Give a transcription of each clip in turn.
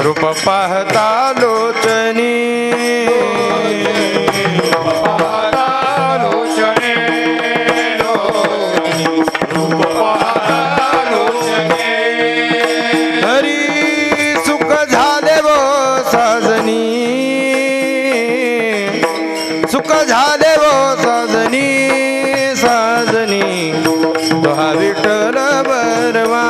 रूप पाहता लोचनी हरी सुख झाले वो साजनी सुख झाले वो साजनी साजनी तो हा विठ्ठल बरवा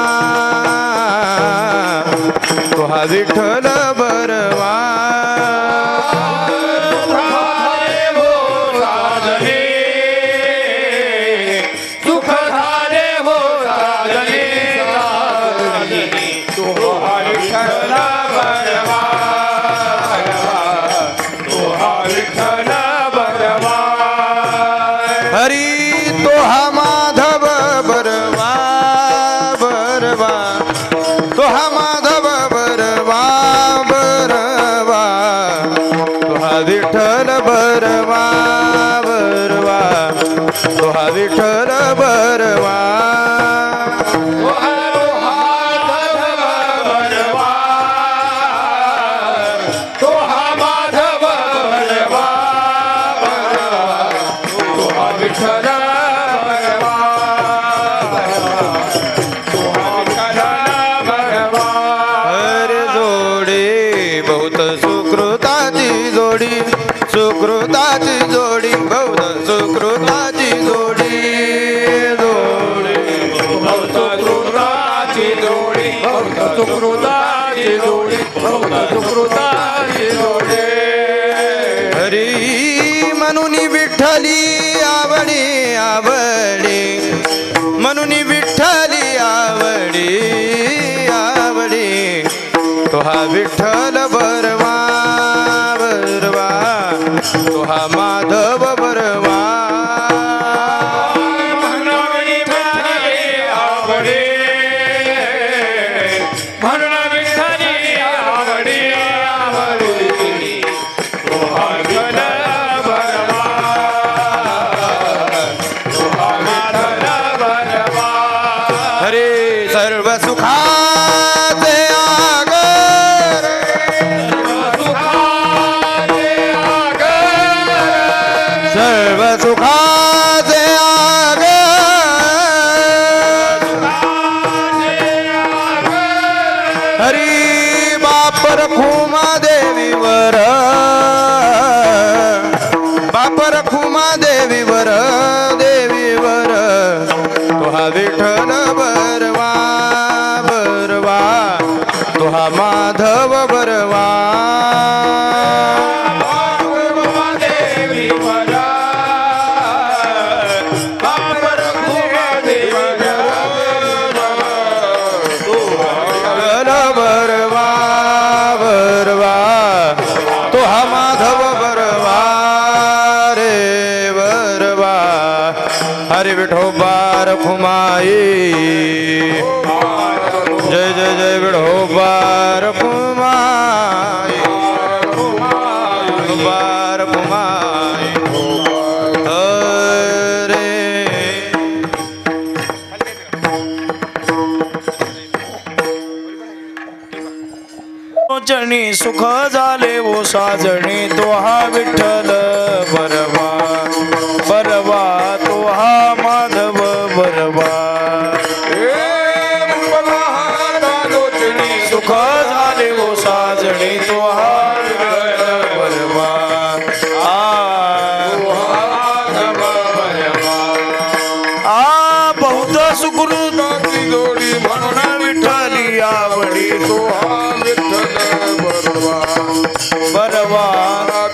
तो हा विठ्ठल बरवा हरी तो हा माधव बरवा बरवा तो हा माधव बरवा बरवा तो हा विठ्ठल बरवा बरवा तो हा विठ्ठल बरवा सुकृताची जोडी बहुत सुकृताची जोडी जोडी सुकृताची जोडी बहुत सुकृताची जोडी बहुत सुकृताची जोडी हरी म्हणून विठ्ठली आवडी आवडी म्हणून विठ्ठली आवडी आवडी तो हा विठ्ठल बरवा बरवा तो हा माधव बरवा हरे सर्व सुखाचे आगर सर्व सुखाचे आगर हरी बापर खुमा देवीवर बापर खुमा देवीवर देवीवर तो हा विठ्ठल बरवा बरवा तो हा माधव बरवा बरवा बरवा तो हा माधव बरवा रे बरवा हरि विठोबार खुमाई जय जय जय विठोबार खुमाई बार खुमाई हरे लोचनी सुख झाले वो साजणी तो हा विठ्ठल बरवा बरवा तो हा माधव बरवा सुख झाले वो साजणी तो हा विठ्ठल बरवा बहुत सुकृताची जोडी म्हणून विठ्ठली आवडी तो हा विठ्ठल बरवा बरवा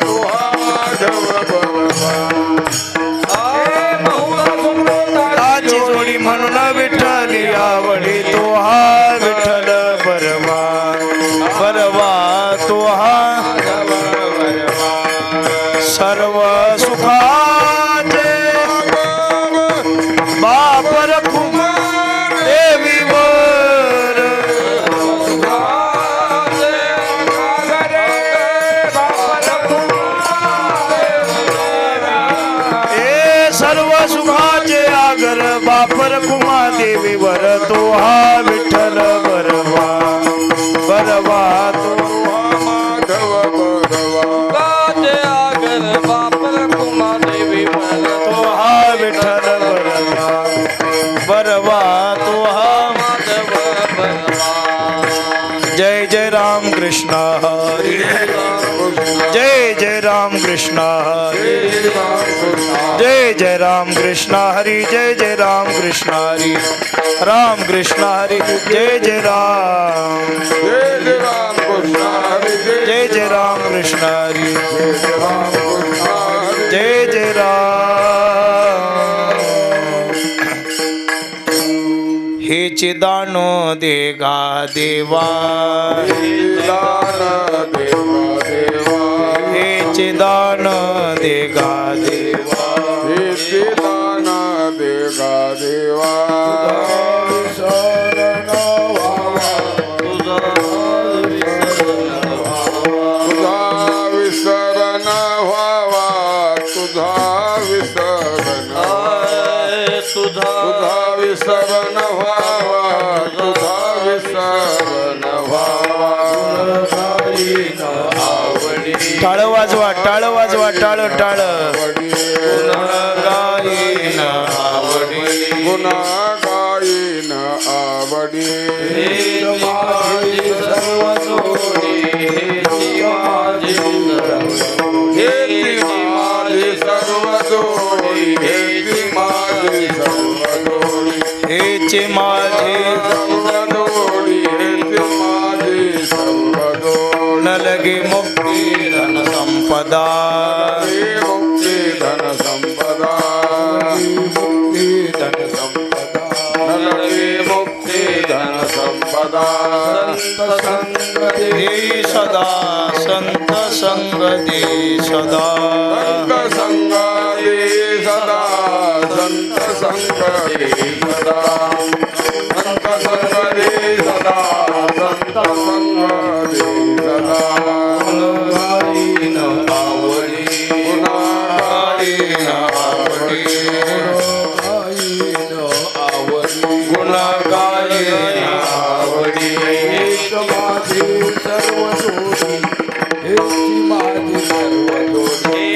तो हा माधव बरवा सुकृताची जोडी म्हणून विठ्ठली आवडी तो हा विठ्ठल बरवा बरवा तो हा सर्व सुखाचे बापर खुमा देवीवर सर्व सुखाचे आगर बापर खुमा देवीवर तो हा विठ्ठल बरवा बरवा तुहा माधव बरवा गाजे आगर बापर कुमा देवी तुहा विठ्ठल बरवा बरवा तुहा माधव बरवा जय जय राम कृष्ण हरी जय जय राम कृष्ण हरी जय जय राम कृष्ण हरी जय जय राम कृष्ण हरी राम कृष्ण हरी जय जय राम कृष्ण हरी जय जय राम कृष्ण हरी जय जय राम हे चिदानो देगा देवा हे चिदान देगा देवा विसरण व्हावा तुझा विसरण तुझा विसरण व्हावा तुझा विसरण व्हावा टाळ वाजवा टाळ वाजवा टाळ टाळ गाईन आवडी गुन्हा गाईन आवडी सर्व जोडी हेती माझी सर्व जोडी हेती माझी सर्व जोडी हेचे माझे सर्व जोडी हेती माझी सर्व जोडी न लगे मुक्ती धन संपदा मुक्ती धन संपदा मुक्ती धन संपदा नलगे मुक्ती धन संपदा संत संग हे सदा संत संग दे सदा संत संग दे सदा संत संग दे सदा संत संग दे सदा संत संग दे सदा गाईन आवडी गुन्हा गाईन आवडी गुणा गाईन आवडी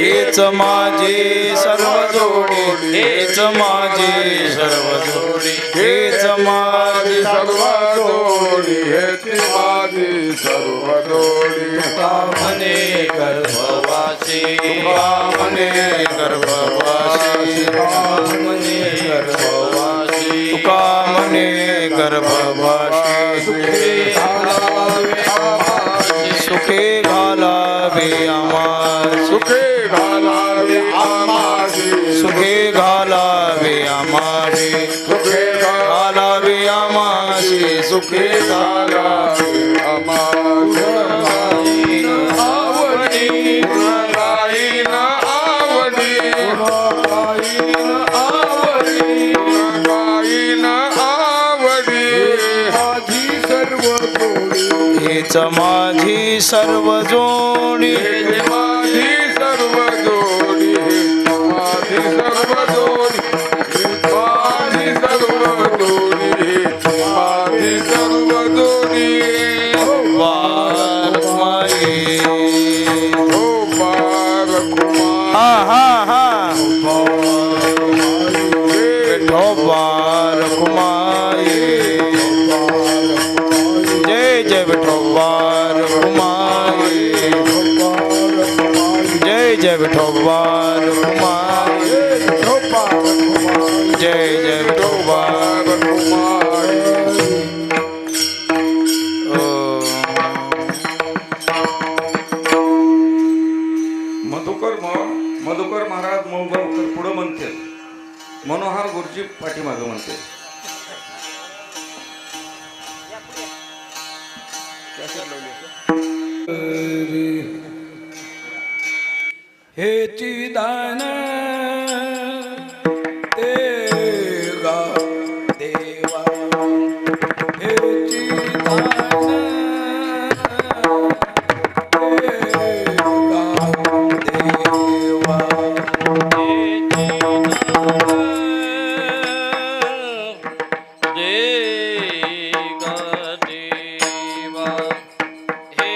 हेच माझे सर्व जोडी हेच माझे सर्व जोडी हेच माझे सर्व जोडी हेची माझी सर्व जोडी म्हणे गर्भवासी म्हणे गर्भवासी म्हणे गर्भवासी तुका म्हणे गर्भवासी सुखे घालावे आम्हा सुखे घालावे आमाशी सुखे घालावे आम्हाशी सुखे घालावे आम्हाशी सुखे घालावे आमाशी आवडी गाईन आवडी गाईन आवडी हेच माझी सर्व जोडी माझी सर्व जोडी माझी सर्व जोडी माझी सर्व जोडी माझी सर्व जोडी वार माई हो पार हा कुमार हा हा विठोबार कुमाई जय जय विठोबार कुमाई जय जय विठोबार कुमाई जय जय विठोबार पार कुमार मधुकर महाराज मोबाईल पुढं म्हणते मनोहर गुरुजी पाठीमागं म्हणते हेची दान देगा देवा हेची दान देगा देवा देगा देवा हे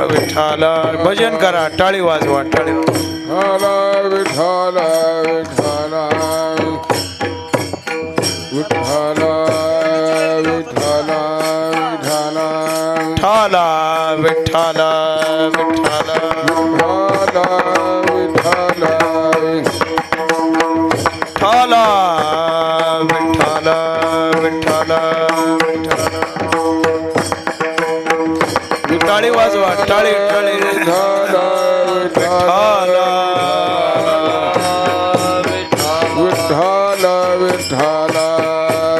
विठाला भजन करा, टाळी वाजवा, टाळी. विठाला विठाला विठाला विठाला विठाला विठाला ठाला विठाला विठाला विठाला ठाला विठाला विठाला विठाला. टाळी वाजवा, टाळी टाळी. विठाला विठाला विठाला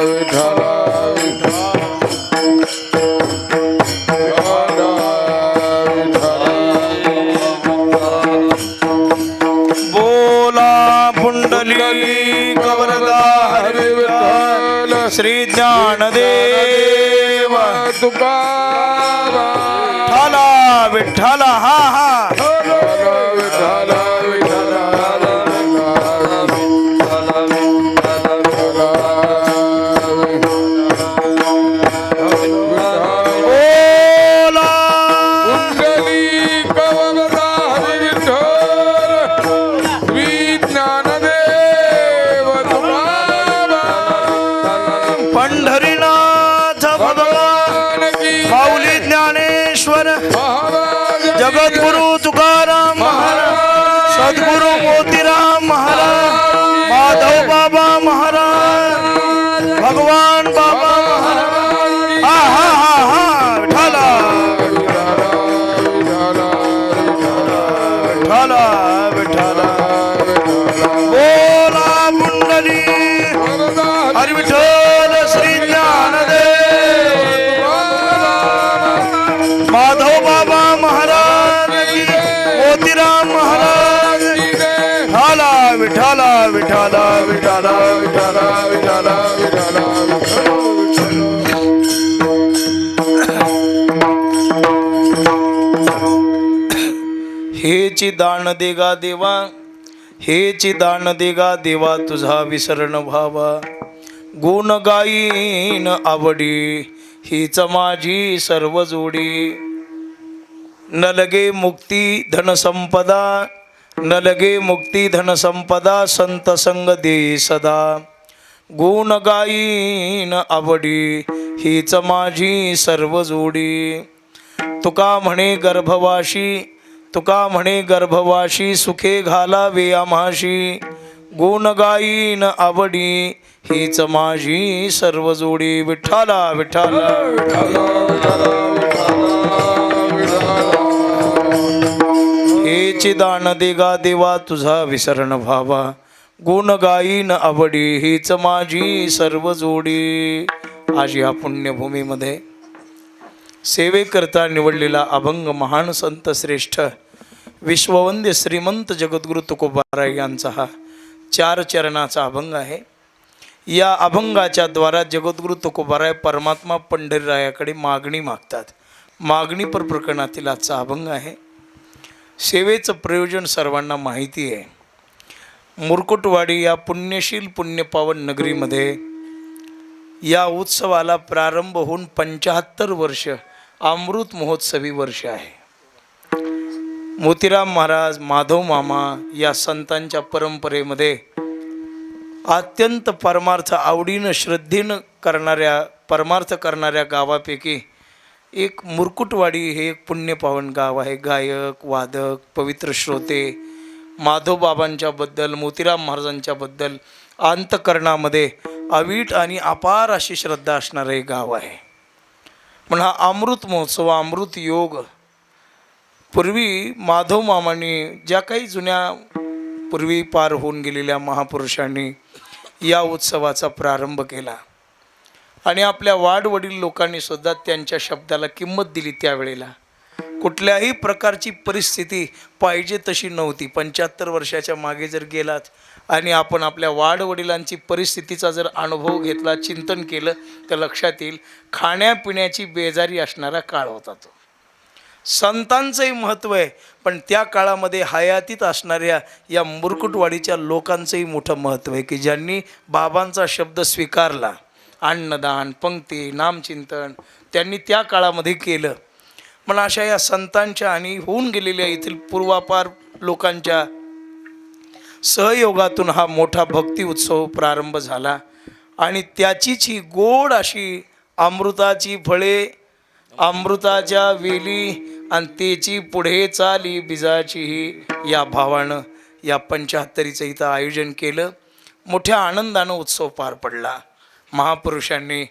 विठाला विठाला बोला पुंडली कवरदा हरी विठ्ठल श्री ज्ञानदेव तुकाराम ठाला विठ्ठला. हा हा विठाला विठाला बोला कुंडली कवरदा हरी विठ्ठल श्री ज्ञानदेव तुकाराम पंढरीनाथ भगवान माऊली ज्ञानेश्वर महाराज जगद्गुरु तुकाराम महाराज, सद्गुरु मोतीराम महाराज, माधव बाबा महाराज, भगवान बाबा महाराज. हा हा हा हा विठाला विठाला विठाला. बोला पुंडली हरी विठ्ठल श्री ज्ञानदेव माधव बाबा महाराज की, मोतीराम महाराज ठाला विठाला विठाला विठाला विठाला विठाला विठाला. हेची दान देगा देवा, हेची दान देगा देवा, तुझा विसरण व्हावा. गुण गाईन आवडी हीच माझी सर्व जोडी. न लगे मुक्ती धन संपदा, न लगे मुक्ती धन संपदा, संत संग दे सदा. गुण गाईन आवडी हीच माझी सर्व जोडी. तुका म्हणे गर्भवाशी, तुका म्हणे गर्भवाशी, सुखे घालावे आम्हाशी. गुण गाईन आवडी हीच माझी सर्व जोडी. विठ्ठला विठ्ठला हेची दान देगा देवा, तुझा विसरण व्हावा. गुण गाईन आवडी हीच माझी सर्व जोडी. आज या पुण्यभूमीमध्ये सेवेकरता निवडलेला अभंग महान संत श्रेष्ठ विश्ववंद्य श्रीमंत जगद्गुरु तुकोबाराय यांचा हा 4 चरणाचा अभंग आहे. या अभंगाच्या द्वारा जगद्गुरु तुकोबाराय परमात्मा पंढरीरायाकडे मागणी मागतात. मागणी पर प्रकरणातील आजचा अभंग आहे. सेवेचं प्रयोजन सर्वांना माहिती आहे. मुरकुटवाडी या पुण्यशील पुण्यपावन नगरीमध्ये या उत्सवाला प्रारंभ होऊन 75 वर्ष अमृत महोत्सवी वर्ष आहे. मोतीराम महाराज, माधव मामा या संतांच्या परंपरेमध्ये अत्यंत परमार्थ आवडीनं श्रद्धेनं करणाऱ्या परमार्थ करणाऱ्या गावापैकी एक मुरकुटवाडी हे एक पुण्यपावन गाव आहे. गायक, वादक, पवित्र श्रोते, माधवबाबांच्या बद्दल, मोतीराम महाराजांच्या बद्दल अंतकरणामध्ये अवीट आणि अपार अशी श्रद्धा असणारं एक गाव आहे. पण हा अमृत महोत्सव, अमृत योग, पूर्वी माधव मामांनी ज्या काही जुन्या पूर्वी पार होऊन गेलेल्या महापुरुषांनी या उत्सवाचा प्रारंभ केला आणि आपल्या वाडवडील लोकांनी सुद्धा त्यांच्या शब्दाला किंमत दिली. त्यावेळेला कुठल्याही प्रकारची परिस्थिती पाहिजे तशी नव्हती. 75 वर्षाच्या मागे जर गेलात आणि आपण आपल्या वाडवडिलांची परिस्थितीचा जर अनुभव घेतला, चिंतन केलं, तर लक्षात येईल खाण्यापिण्याची बेजारी असणारा काळ होता तो. संतांचंही महत्त्व आहे, पण त्या काळामध्ये हयातीत असणाऱ्या या मुरकुटवाडीच्या लोकांचंही मोठं महत्त्व आहे की ज्यांनी बाबांचा शब्द स्वीकारला. अन्नदान, पंक्ती, नामचिंतन त्यांनी त्या काळामध्ये केलं. पण अशा या संतांच्या आणि होऊन गेलेल्या येथील पूर्वापार लोकांच्या सहयोगातून हा मोठा भक्ती उत्सव प्रारंभ झाला आणि त्याचीच ही गोड अशी अमृताची फळे, अमृताच्या वेली आणि तेची पुढे चाली बीजाचीही या भावानं या 75चं इथं आयोजन केलं. मोठ्या आनंदानं उत्सव पार पडला. महापुरुषांनी,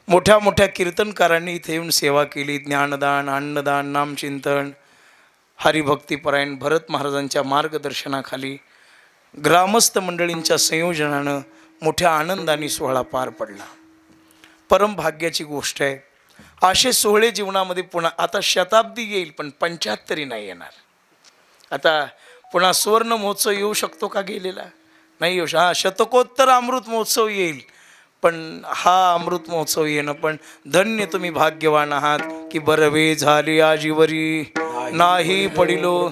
मोठ्या मोठ्या कीर्तनकारांनी इथे येऊन सेवा केली. ज्ञानदान, अन्नदान, नामचिंतन, हरिभक्तीपरायण भरत महाराजांच्या मार्गदर्शनाखाली ग्रामस्थ मंडळींच्या संयोजनानं मोठ्या आनंदाने सोहळा पार पडला. परमभाग्याची गोष्ट आहे. असे सोहळे जीवनामध्ये पुन्हा आता शताब्दी येईल पण 75 नाही येणार. आता पुन्हा सुवर्ण महोत्सव येऊ शकतो का? गेलेला नाही येऊ. हा, शतकोत्तर अमृत महोत्सव येईल, पण हा अमृत महोत्सव येणं पण धन्य तुम्ही भाग्यवान आहात की बरवे झाले आजीवरी नाही पडिलो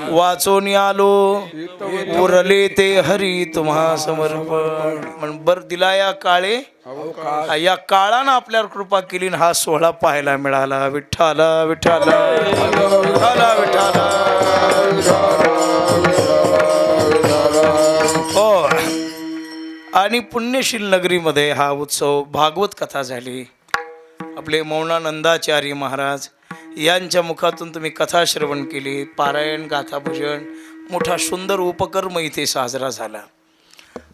वाचून आलो उरले ते हरी तुम्हा समर्पण. म्हण बर दिला या काळे, या काळानं आपल्यावर कृपा केली आणि हा सोहळा पाहायला मिळाला. विठ्ठला विठ्ठला विठ्ठला विठ्ठला. हो, आणि पुण्यशील नगरीमध्ये हा उत्सव भागवत कथा झाली. आपले मौनानंदाचार्य महाराज यांच्या मुखातून तुम्ही कथा श्रवण केली, पारायण, गाथा, भजन, मोठा सुंदर उपक्रम इथे साजरा झाला.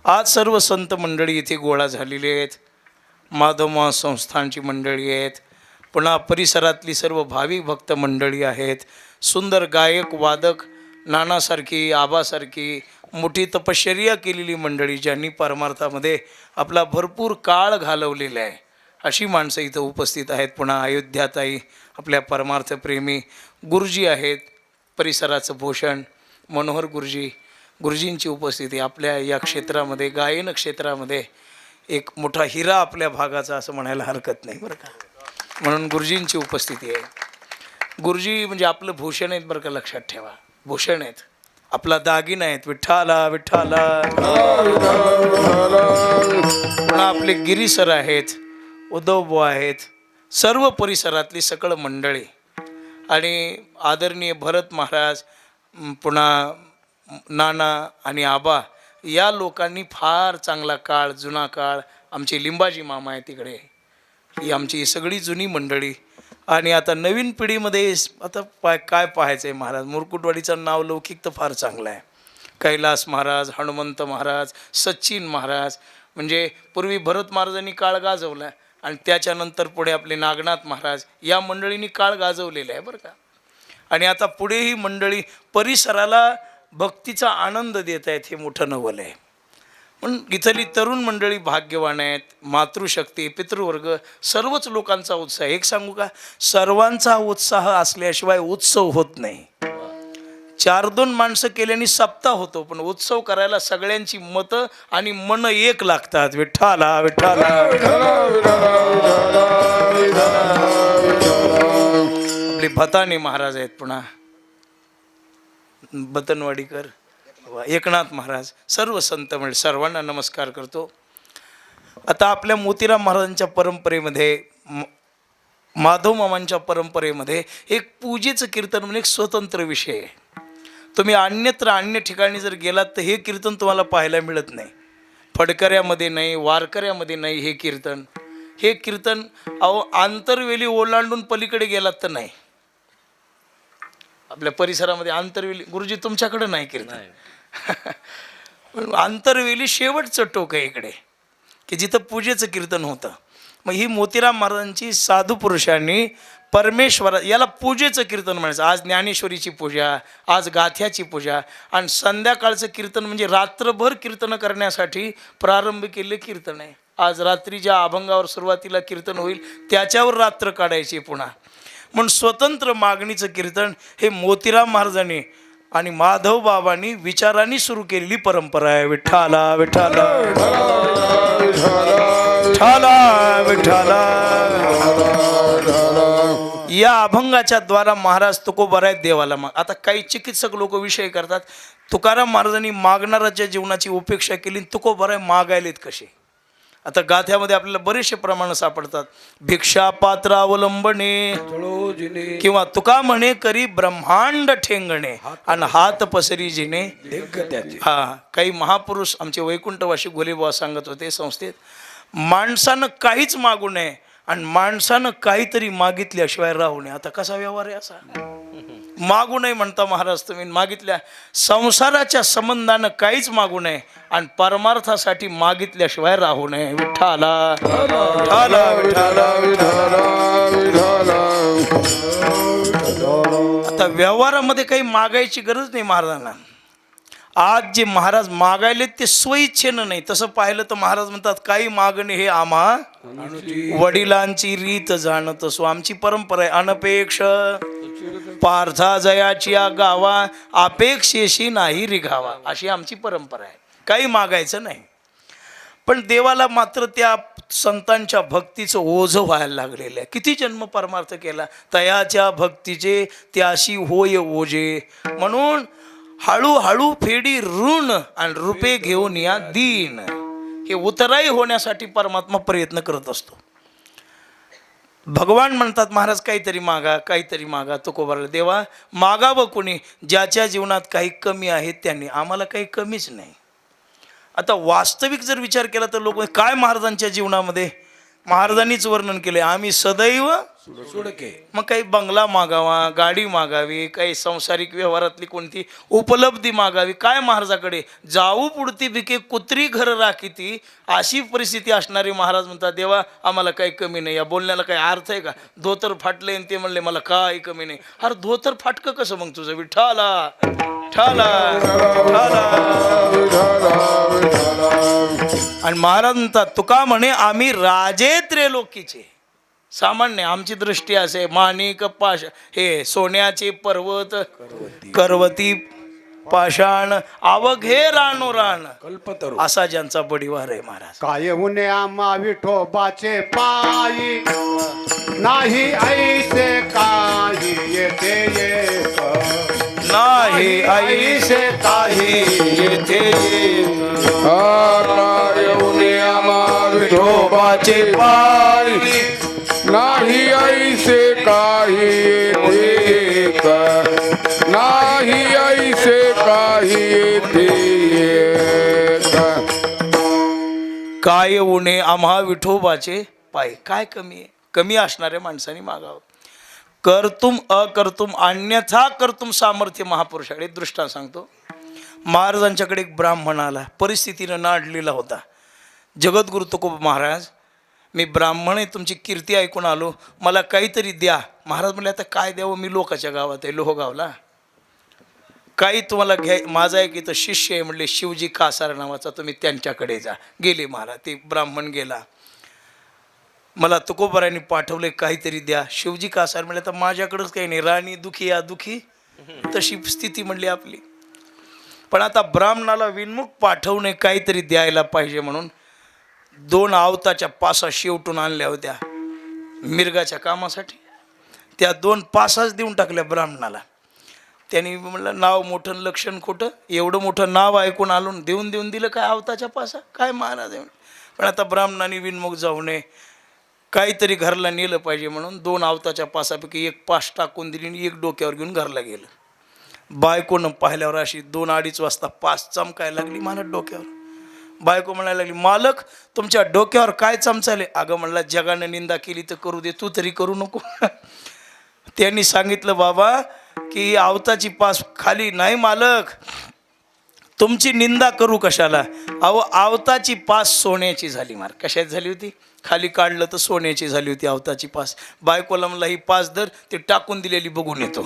आज सर्व संत मंडळी इथे गोळा झालेली आहेत. माधवमा संस्थानची मंडळी आहेत, पुन्हा परिसरातली सर्व भाविक भक्त मंडळी आहेत. सुंदर गायक, वादक, नानासारखी, आबासारखी मोठी तपश्चर्या केलेली मंडळी, ज्यांनी परमार्थामध्ये आपला भरपूर काळ घालवलेला आहे, अशी माणसं इथं उपस्थित आहेत. पुन्हा अयोध्याताई, आपल्या परमार्थप्रेमी गुरुजी आहेत. परिसराचं भूषण मनोहर गुरुजी, गुरुजींची उपस्थिती आपल्या या क्षेत्रामध्ये, गायन क्षेत्रामध्ये एक मोठा हिरा आपल्या भागाचा असं म्हणायला हरकत नाही बरं का. म्हणून गुरुजींची उपस्थिती आहे. गुरुजी म्हणजे आपलं भूषण आहेत बरं का, लक्षात ठेवा. भूषण आहेत, आपला दागिना आहेत. विठ्ठला विठ्ठला. पुन्हा आपले गिरीसर आहेत, उद्धवबो आहेत, सर्व परिसरातली सकळ मंडळी आणि आदरणीय भरत महाराज, पुन्हा नाना आणि आबा या लोकांनी फार चांगला काळ, जुना काळ. आमचे लिंबाजी मामा आहे तिकडे, ही आमची सगळी जुनी मंडळी. आणि आता नवीन पिढीमध्ये आता काय पाहायचं आहे महाराज, मुरकुटवाडीचं नाव लौकिक तर फार चांगलं आहे. कैलास महाराज, हनुमंत महाराज, सचिन महाराज, म्हणजे पूर्वी भरत महाराजांनी काळ गाजवला आणि त्याच्यानंतर पुढे आपले नागनाथ महाराज या मंडळींनी काळ गाजवलेला आहे बरं का. आणि आता पुढे ही मंडळी परिसराला भक्तीचा आनंद देत आहेत, हे मोठं नवल आहे. पण इथली तरुण मंडळी भाग्यवान आहेत. मातृशक्ती, पितृवर्ग, सर्वच लोकांचा उत्साह. एक सांगू का, सर्वांचा उत्साह असल्याशिवाय उत्सव होत नाही. 4-2 माणसं केल्याने सप्ताह होतो, पण उत्सव करायला सगळ्यांची मतं आणि मन एक लागतात. विठ्ठला विठ्ठला. आपले भताने महाराज आहेत, पुन्हा बतनवाडीकर, एकनाथ महाराज, सर्व संत म्हणजे सर्वांना नमस्कार करतो. आता आपल्या मोतीराम महाराजांच्या परंपरेमध्ये, माधव मामांच्या परंपरेमध्ये एक पूजेचं कीर्तन म्हणजे एक स्वतंत्र विषय आहे. तुम्ही अन्य ठिकाणी जर गेलात तर हे कीर्तन तुम्हाला पाहायला मिळत नाही. फडकऱ्यामध्ये नाही, वारकऱ्यामध्ये नाही हे कीर्तन. हे कीर्तन अहो आंतरवेली ओलांडून पलीकडे गेलात तर नाही. आपल्या परिसरामध्ये आंतरवेली गुरुजी तुमच्याकडे नाही कीर्तन. पण आंतरवेली शेवटचं टोक आहे इकडे की जिथं पूजेचं कीर्तन होतं. मग ही मोतीराम महाराजांची साधू पुरुषांनी परमेश्वरा याला पूजेचं कीर्तन म्हणायचं. आज ज्ञानेश्वरीची पूजा, आज गाथ्याची पूजा आणि संध्याकाळचं कीर्तन म्हणजे रात्रभर कीर्तन करण्यासाठी प्रारंभ केले कीर्तन आहे. आज रात्री ज्या अभंगावर सुरुवातीला कीर्तन होईल त्याच्यावर रात्र काढायची पुन्हा. म्हणून स्वतंत्र मागणीचं कीर्तन हे मोतीराम महाराजांनी आणि माधव बाबांनी विचारांनी सुरू केलेली परंपरा आहे. विठ्ठला विठ्ठला विठ्ठला विठ्ठला. या अभंगाच्या द्वारा महाराज तुकोबाराय देवाला माग. आता काही चिकित्सक लोक विषय करतात तुकाराम महाराजांनी मागणाऱ्याच्या जीवनाची उपेक्षा केली, तुकोबाराय मागायलेत कसे. आता गाथ्यामध्ये आपल्याला बरेचसे प्रमाण सापडतात. भिक्षा पात्र अवलंबणे किंवा तुका म्हणे करी ब्रह्मांड ठेंगणे आणि हात पसरी जिने. हा काही महापुरुष आमचे वैकुंठवासी गोलेबाबा सांगत होते संस्थेत, माणसानं काहीच मागू नये आणि माणसानं काहीतरी मागितल्याशिवाय राहू नये. आता कसा व्यवहार आहे असा. मागू नये म्हणता महाराज तुम्ही, मागितल्या संसाराच्या संबंधानं काहीच मागू नये आणि परमार्थासाठी मागितल्याशिवाय राहू नये. विठ्ठला विठ्ठला विठ्ठला. आता व्यवहारामध्ये काही मागायची गरज नाही महाराजांना. आज जे महाराज मागायले ते स्वइच्छेनं नाही. तसं पाहिलं तर महाराज म्हणतात काही मागणे हे आम्हा वडिलांची रीत जाणत असो. आमची परंपरा आहे अनपेक्ष पार्था जयाची या गावा अपेक्षेशी नाही रिघावा, अशी आमची परंपरा आहे. काही मागायचं नाही. पण देवाला मात्र त्या संतांच्या भक्तीचं ओझं व्हायला लागलेलं आहे. किती जन्म परमार्थ केला तयाच्या भक्तीचे त्याशी होय ओझे. म्हणून हळूहळू फेडी ऋण आणि रुपे घेऊन या दीन. हे उतराई होण्यासाठी परमात्मा प्रयत्न करत असतो. भगवान म्हणतात महाराज काहीतरी मागा काहीतरी मागा. तुकोबाराला देवा मागावं कोणी ज्याच्या जीवनात काही कमी आहेत त्यांनी. आम्हाला काही कमीच नाही. आता वास्तविक जर विचार केला तर लोक काय महाराजांच्या जीवनामध्ये महाराजांनीच वर्णन केले आम्ही सदैव सुडके. मग काही बंगला मागावा, गाडी मागावी, काही सांसारिक व्यवहारातली कोणती उपलब्धी मागावी. काय महाराजाकडे जाऊ पुढती भिके कुत्री घर राखीती, अशी परिस्थिती असणारे महाराज म्हणतात देवा आम्हाला काही कमी नाही. या बोलण्याला काही अर्थ आहे का. धोतर फाटले आणि ते म्हणले मला काही कमी नाही. अरे धोतर फाटकं कसं मग तुझं. विठ्ठला ठाला आणि महाराज म्हणतात तुका म्हणे आम्ही राजे त्रेलोकीचे. सामान्य आमची दृष्टी असे माणिक पाष हे सोन्याचे पर्वत करवती पाषाण अवघे रानोरान कल्पतरू असा ज्यांचा बडीवार आहे महाराज. काय उने आम्हा विठोबाचे पायी नाही ऐसे काही येते येत नाही ऐसे काही येथे येऊने आम्हा विठोबाचे पायी नाही ऐसे काही येत नाही ऐसे काही येत. काय उणे आम्हा विठोबाचे पाय. काय कमी आहे. कमी असणाऱ्या माणसाने मागावं. कर्तुम अकर्तुम अन्यथा कर्तुम सामर्थ्य महापुरुषाकडे. दृष्टांत सांगतो. महाराजांच्याकडे एक ब्राह्मण आला, परिस्थितीनं नाडलेला होता. जगद्गुरु तुकोबा महाराज मी ब्राह्मण आहे, तुमची कीर्ती ऐकून आलो, मला काहीतरी द्या. महाराज म्हणले आता काय द्यावं, मी लोकाच्या गावात आहे लोहगावला, काही तुम्हाला घ्याय. माझा एक इथं शिष्य आहे म्हणले शिवजी कासार नावाचा, तुम्ही त्यांच्याकडे जा. गेले महाराज. ते ब्राह्मण गेला. मला तुकोबारांनी पाठवले काहीतरी द्या. शिवजी कासार म्हणले तर माझ्याकडंच काही नाही, राणी दुखी या दुखी तशी स्थिती म्हणली आपली. पण आता ब्राह्मणाला विनमुख पाठवणे काहीतरी द्यायला पाहिजे म्हणून 2 आवताच्या पासा शेवटून आणल्या होत्या मिरगाच्या कामासाठी. त्या 2 पासाच देऊन टाकल्या ब्राह्मणाला. त्यांनी म्हणलं नाव मोठं लक्षण खोटं, एवढं मोठं नाव ऐकून आलून देऊन दिलं काय आवताच्या पासा काय महाराज आहे. पण आता ब्राह्मणाने विनमुख जाऊ नये, काहीतरी घरला नेलं पाहिजे म्हणून 2 आवताच्या पासापैकी 1 पास टाकून दिली आणि 1 डोक्यावर घेऊन घरला गेलं. बायकोनं पाहिल्यावर अशी 2-2:30 वाजता पास चमकायला लागली महाराज डोक्यावर. बायको म्हणायला लागली, मालक तुमच्या डोक्यावर काय चमचाले? अगं म्हणला, जगानं निंदा केली तर करू दे, तू तरी करू नको. त्यांनी सांगितलं, बाबा की आवताची पास खाली नाही मालक, तुमची निंदा करू कशाला? अहो आवताची पास सोन्याची झाली. मार कशात झाली होती? खाली काढलं तर सोन्याची झाली होती आवताची पास. बायकोला म्हणला, ही पास धर, ती टाकून दिलेली बघून येतो.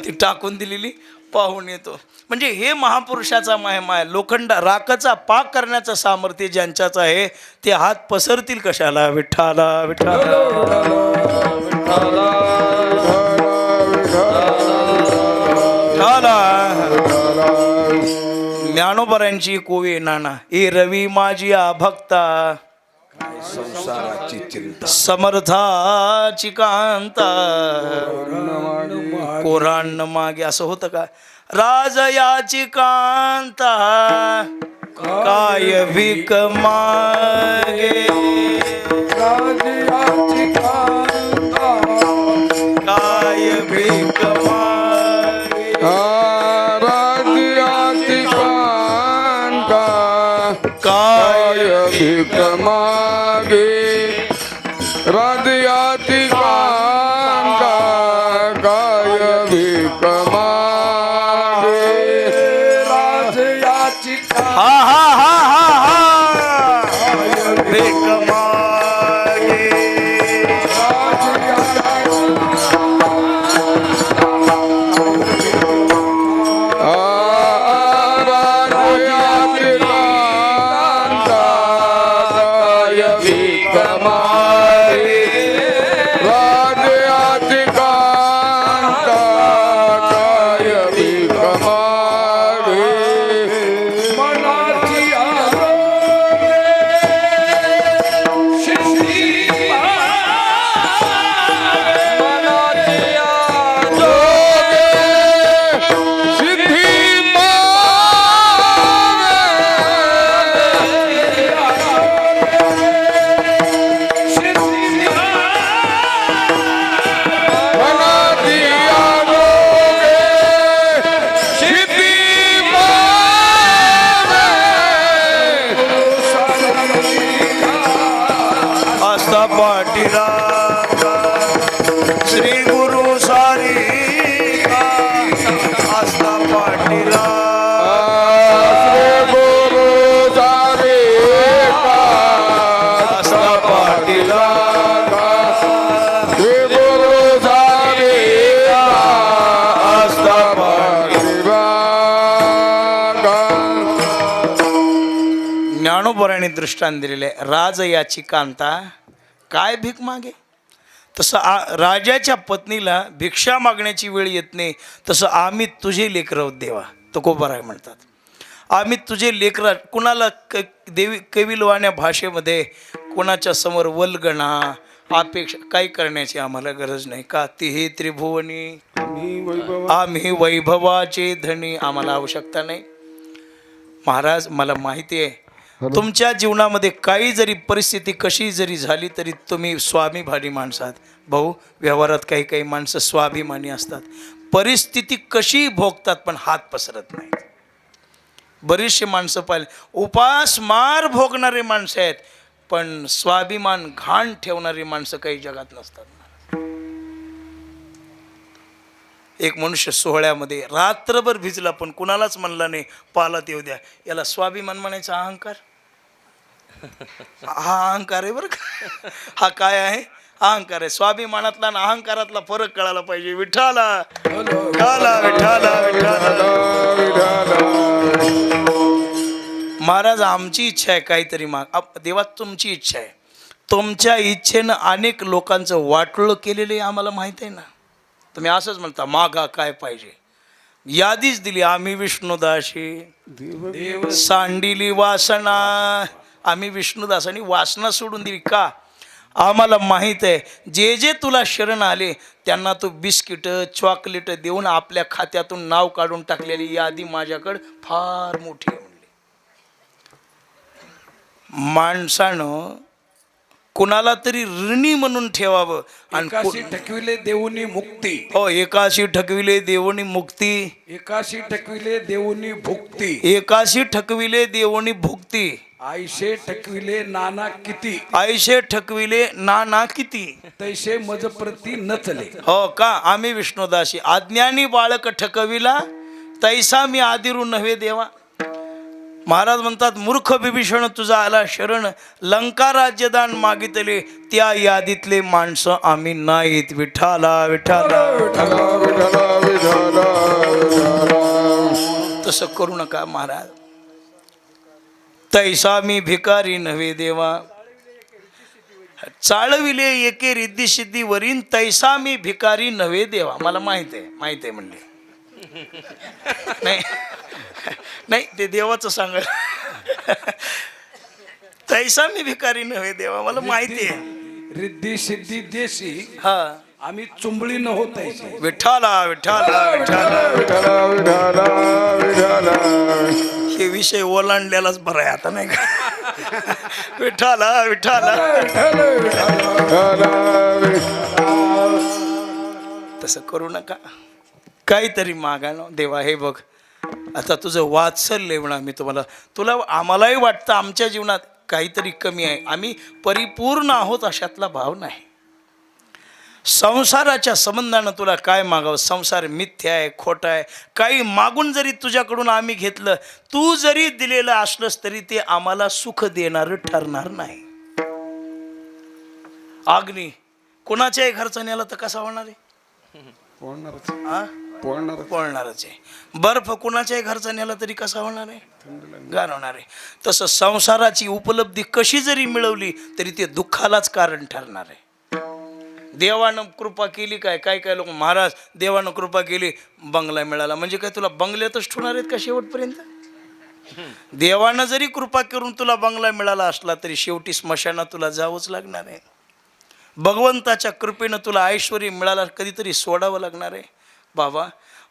ती टाकून दिलेली पाहून येतो. म्हणजे हे महापुरुषाचा महिमा आहे. लोखंडा राखाचा पाक करण्याचं सामर्थ्य ज्यांच्याच आहे ते हात पसरतील कशाला? विठ्ठला विठ्ठला विठ्ठला. ज्ञानोबरांची कोवे नाना, ए रवी माझी भक्ता, संसाराची चिंता समर्थाची कांता, कोराण मागे. असं होतं का? राजयाची कांता, काय भीक मागे, राजयाची कांता, काय भीक मागे. राजयाची कांता, काय भीक मागे. राजयाची कांता, काय भीक मागे. राजयाची हा हा हा हा हा भीक मागे. राजयाची कांता, काय भीक मागे. राजयाची कांता, काय भीक मागे. मनाची आस्था पाटीला श्री गुरु सारी, आस्था पाटीला गुरु सारे आस्था पाटीला गुरु सारे आस्था पाटीला. ज्ञानोबराने दृष्टांत दिलेले आहे. राज याची कांता, काय भीक मागे. तसं राजाच्या पत्नीला भिक्षा मागण्याची वेळ येत नाही, तसं आम्ही तुझे लेकरं देवा, तुकोबाराय म्हणतात. आम्ही तुझे लेकरं. कुणाला देवी कविलवाण्या भाषेमध्ये कुणाच्या समोर वल्गणा अपेक्षा काही करण्याची आम्हाला गरज नाही. का? तिहे त्रिभुवनी आम्ही वैभवाचे धनी, आम्हाला आवश्यकता नाही. महाराज मला माहिती आहे तुमच्या जीवनामध्ये काही जरी परिस्थिती कशी जरी झाली तरी तुम्ही स्वाभिमानी माणसं आहात. भाऊ, व्यवहारात काही काही माणसं स्वाभिमानी असतात, परिस्थिती कशी भोगतात पण हात पसरत नाहीत. बरीचशी माणसं पाहिले उपास मार भोगणारे माणसं आहेत, पण स्वाभिमान घाण ठेवणारी माणसं काही जगात नसतात. एक मनुष्य सोहळ्यामध्ये रात्रभर भिजला पण कुणालाच म्हणला नाही पालात येऊ द्या. याला स्वाभिमान म्हणायचा अहंकार. हा अहंकार आहे बरं का. हा काय आहे? अहंकार आहे. स्वाभिमानातला आणि अहंकारातला फरक कळायला पाहिजे. विठ्ठला विठ्ठला विठ्ठला विठ्ठला. महाराज आमची इच्छा आहे काहीतरी माग. देवा तुमची इच्छा आहे, तुमच्या इच्छेनं अनेक लोकांचं वाटोळं केलेलं आहे आम्हाला माहीत आहे ना. तुम्ही असंच म्हणता मागा काय पाहिजे, यादीच दिली. आम्ही विष्णुदासी सांडिली वासना. आम्ही विष्णुदासांनी वासना सोडून दिली. का? आम्हाला माहीत आहे जे जे तुला शरण आले त्यांना तू बिस्किट चॉकलेट देऊन आपल्या खात्यातून नाव काढून टाकलेली यादी माझ्याकडं फार मोठी आहे म्हणली. माणसानं कुणाला तरी ऋणी म्हणून ठेवावं आणि एकाशी ठकविले देऊनी मुक्ती, हो एकाशी ठकविले देवणी मुक्ती, एकाशी ठकविले देऊनी भुक्ती, एकाशी ठकविले देवणी भुक्ती, आईशे ठकविले नाना किती, आईशे ठकविले ना किती, तैसे मज प्रती नचले. हो का आम्ही विष्णुदासी अज्ञानी बाळक ठकविला तैसा मी आदिरू नव्हे देवा. महाराज म्हणतात मूर्ख बिभीषण तुझा आला शरण, लंका राज्यदान मागितले त्या यादीतले माणसं आम्ही नाहीत. विठाला विठाला विठला विठला विठला विठला. तसं करू नका महाराज. तैसा मी भिकारी नव्हे देवा, चाळविले एके रिद्धी सिद्धी वरीन तैसा मी भिकारी नव्हे देवा. मला माहित आहे म्हणले नाही नाही ते देवाचं सांग. तैसा मी भिकारी नव्हे देवा मला माहिती आहे. रिद्धी सिद्धी देशी हा आम्ही चुंबळी न होतायची. विठाला विठाला विठाला विठला विठला विठला. हे विषय ओलांडलेलाच बरा आहे आता नाही का. विठाला विठाला तसं करू नका. काहीतरी मागा ना देवा. हे बघ आता तुझं वात्सल्य म्हणा मी तुला आम्हालाही वाटतं आमच्या जीवनात काहीतरी कमी आहे, आम्ही परिपूर्ण आहोत अशातला भाव नाही. संसाराच्या संबंधानं तुला काय मागावं. संसार मिथ्या आहे, खोटा आहे. काही मागून जरी तुझ्याकडून आम्ही घेतलं, तू जरी दिलेलं असलंस तरी ते आम्हाला सुख देणारं ठरणार नाही. अग्नी कोणाच्याही घरचा नेला तर कसा होणार आहे. पळणारच आहे. बर्फ कुणाच्याही घरचा नेला तरी कसा होणार आहे, गार होणार आहे. तसं संसाराची उपलब्धी कशी जरी मिळवली तरी ते दुःखालाच कारण ठरणार आहे. देवानं कृपा केली काय काय लोक महाराज देवानं कृपा केली बंगला मिळाला म्हणजे काय तुला बंगल्यातच ठेवणार आहेत का शेवटपर्यंत. देवानं जरी कृपा करून तुला बंगला मिळाला असला तरी शेवटी स्मशानात तुला जावंच लागणार आहे. भगवंताच्या कृपेनं तुला ऐश्वर्य मिळाला कधीतरी सोडावं लागणार आहे बाबा.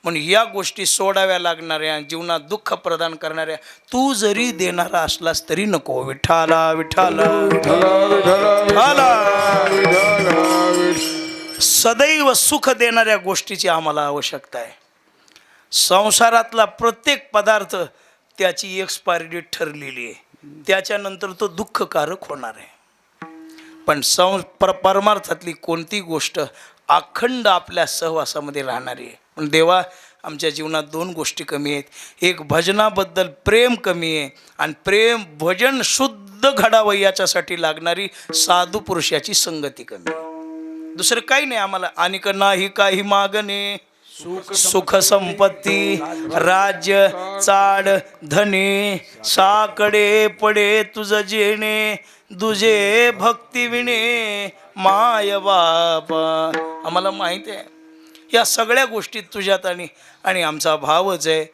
म्हणून या गोष्टी सोडाव्या लागणाऱ्या, जीवनात दुःख प्रदान करणाऱ्या तू जरी देणारा असलास तरी नको. विठाला विठाला विठाला. सदैव सुख देणाऱ्या गोष्टीची आम्हाला आवश्यकता आहे. संसारातला प्रत्येक पदार्थ त्याची एक्सपायरी डेट ठरलेली आहे, त्याच्यानंतर तो दुःखकारक होणार आहे. पण परमार्थातली कोणती गोष्ट अखंड आपल्या सहवासामध्ये राहणारी आहे. पण देवा आमच्या जीवनात दोन गोष्टी कमी आहेत. एक भजनाबद्दल प्रेम कमी आहे आणि प्रेम भजन शुद्ध घडावं याच्यासाठी लागणारी साधू पुरुषाची संगती कमी आहे. दुसरं काही नाही आम्हाला. आणि नाही काही मागणे सुख संपत्ती राज्य चाड धने साकडे पडे तुझ जेणे दुजे भक्ती विणे माय बापा. आम्हाला माहिती आहे या सगळ्या गोष्टी तुझ्यात आणि आमचा भावच आहे.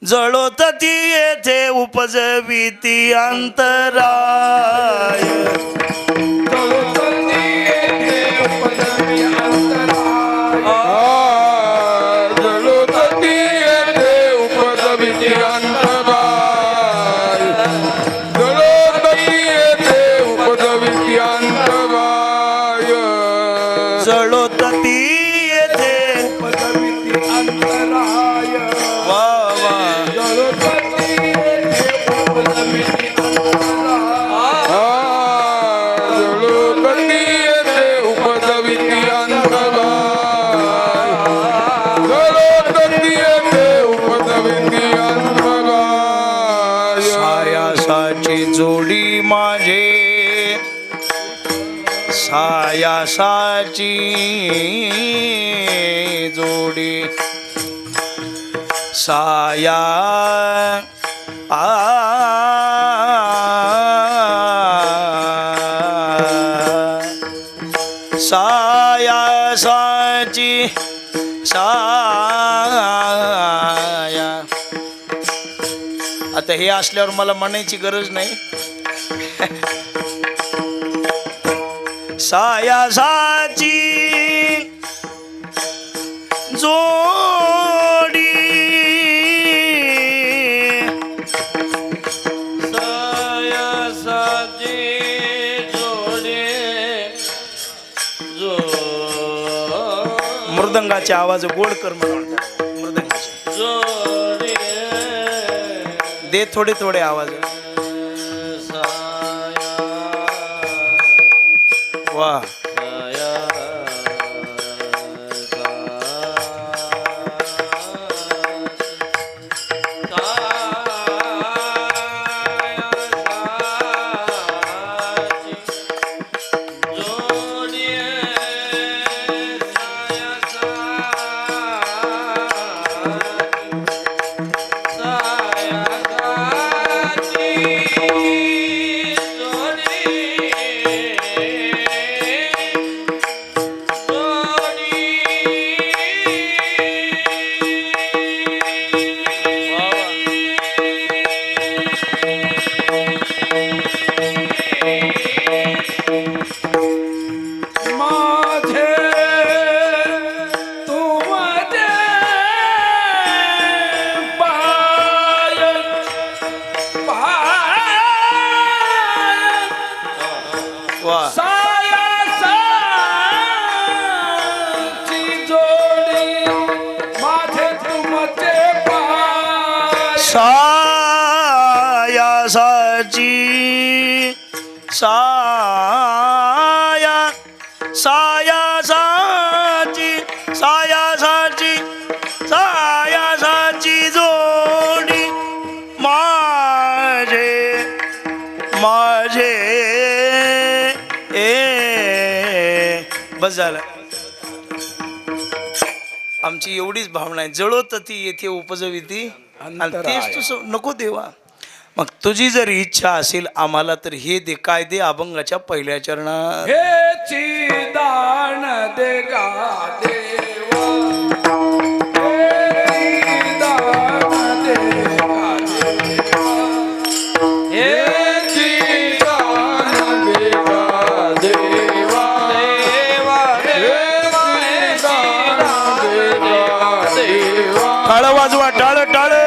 जळोत ती येथे उपजविती अंतराय. जोडी माझे सायासाची जोडी साया सायासाची साया. आता हे असल्यावर मला म्हणायची गरज नाही. सायासाची जोडी सायासाची जोडी मृदंगाचे आवाज गोड कर म्हणतात मृदंगाचे दे थोडे थोडे आवाज वा माझे तू माझे पाय पाय वा सायाची जोडी माझे तुमचे पाय सायासाची सायासाची जोडी माझे माझे बस झालं आमची एवढीच भावना आहे जळोत ती येथे उपजवी ती आणि तेच तू नको देवा मग तुझी जर इच्छा असेल आम्हाला तर हे दे काय दे अभंगाच्या पहिल्या चरणात हे चिदान दे गा देवा हे दान दे गा देवा हे चिदान दे गा देवा देवा चिदान दे गा देवा टाळ वाजवा टाळ टाळ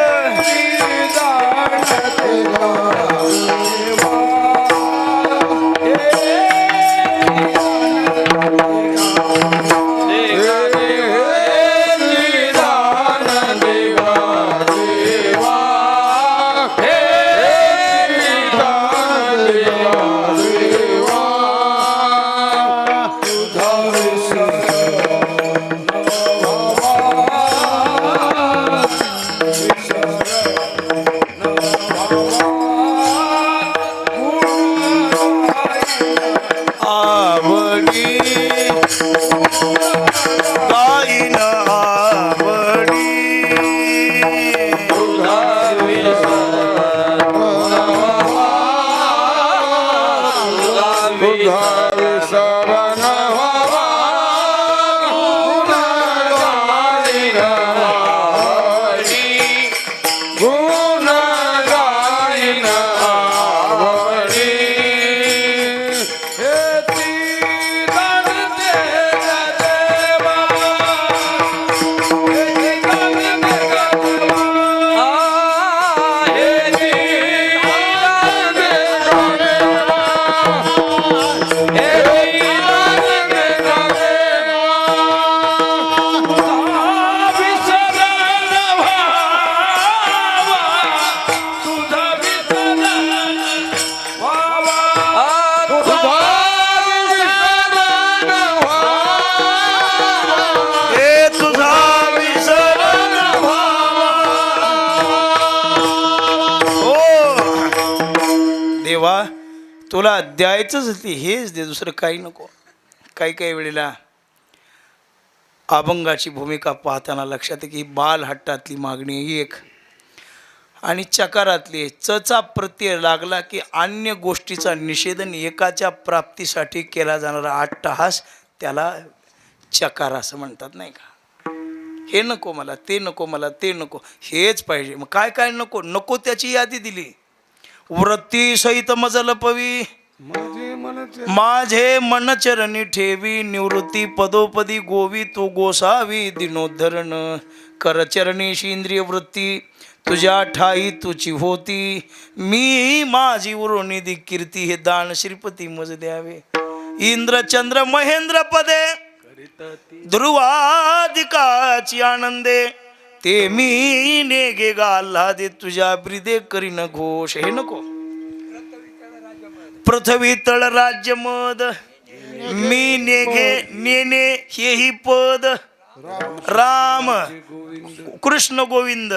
तुला द्यायचंच ते हेच दे दुसरं काही नको काही काही वेळेला अभंगाची भूमिका पाहताना लक्षात आहे की बाल हट्टातली मागणी एक आणि चकारातली चचा प्रत्यय लागला की अन्य गोष्टीचा निषेधन एकाच्या प्राप्तीसाठी केला जाणारा अट्टहास त्याला चकार असं म्हणतात नाही का हे नको मला ते नको मला ते नको हेच पाहिजे मग काय काय नको नको त्याची यादी दिली वृत्ती सहित मज लपवी माझे मन चरणी ठेवी निवृत्ती पदोपदी गोवी तू गोसावी दिनोद्धरण कर चरणीशी इंद्रिय वृत्ती तुझ्या ठाई तुची होती मी माझी उरोनिधी कीर्ती हे दान श्रीपती मज द्यावे इंद्र चंद्र महेंद्र पदे ध्रुवादिकाची आनंदे ते मी नेगे गाल्हादे तुझ्या ब्रिदे करीन घोष. हे नको. पृथ्वी तळ राज्य मद मी नेगे नेने हेही पद राम कृष्ण गोविंद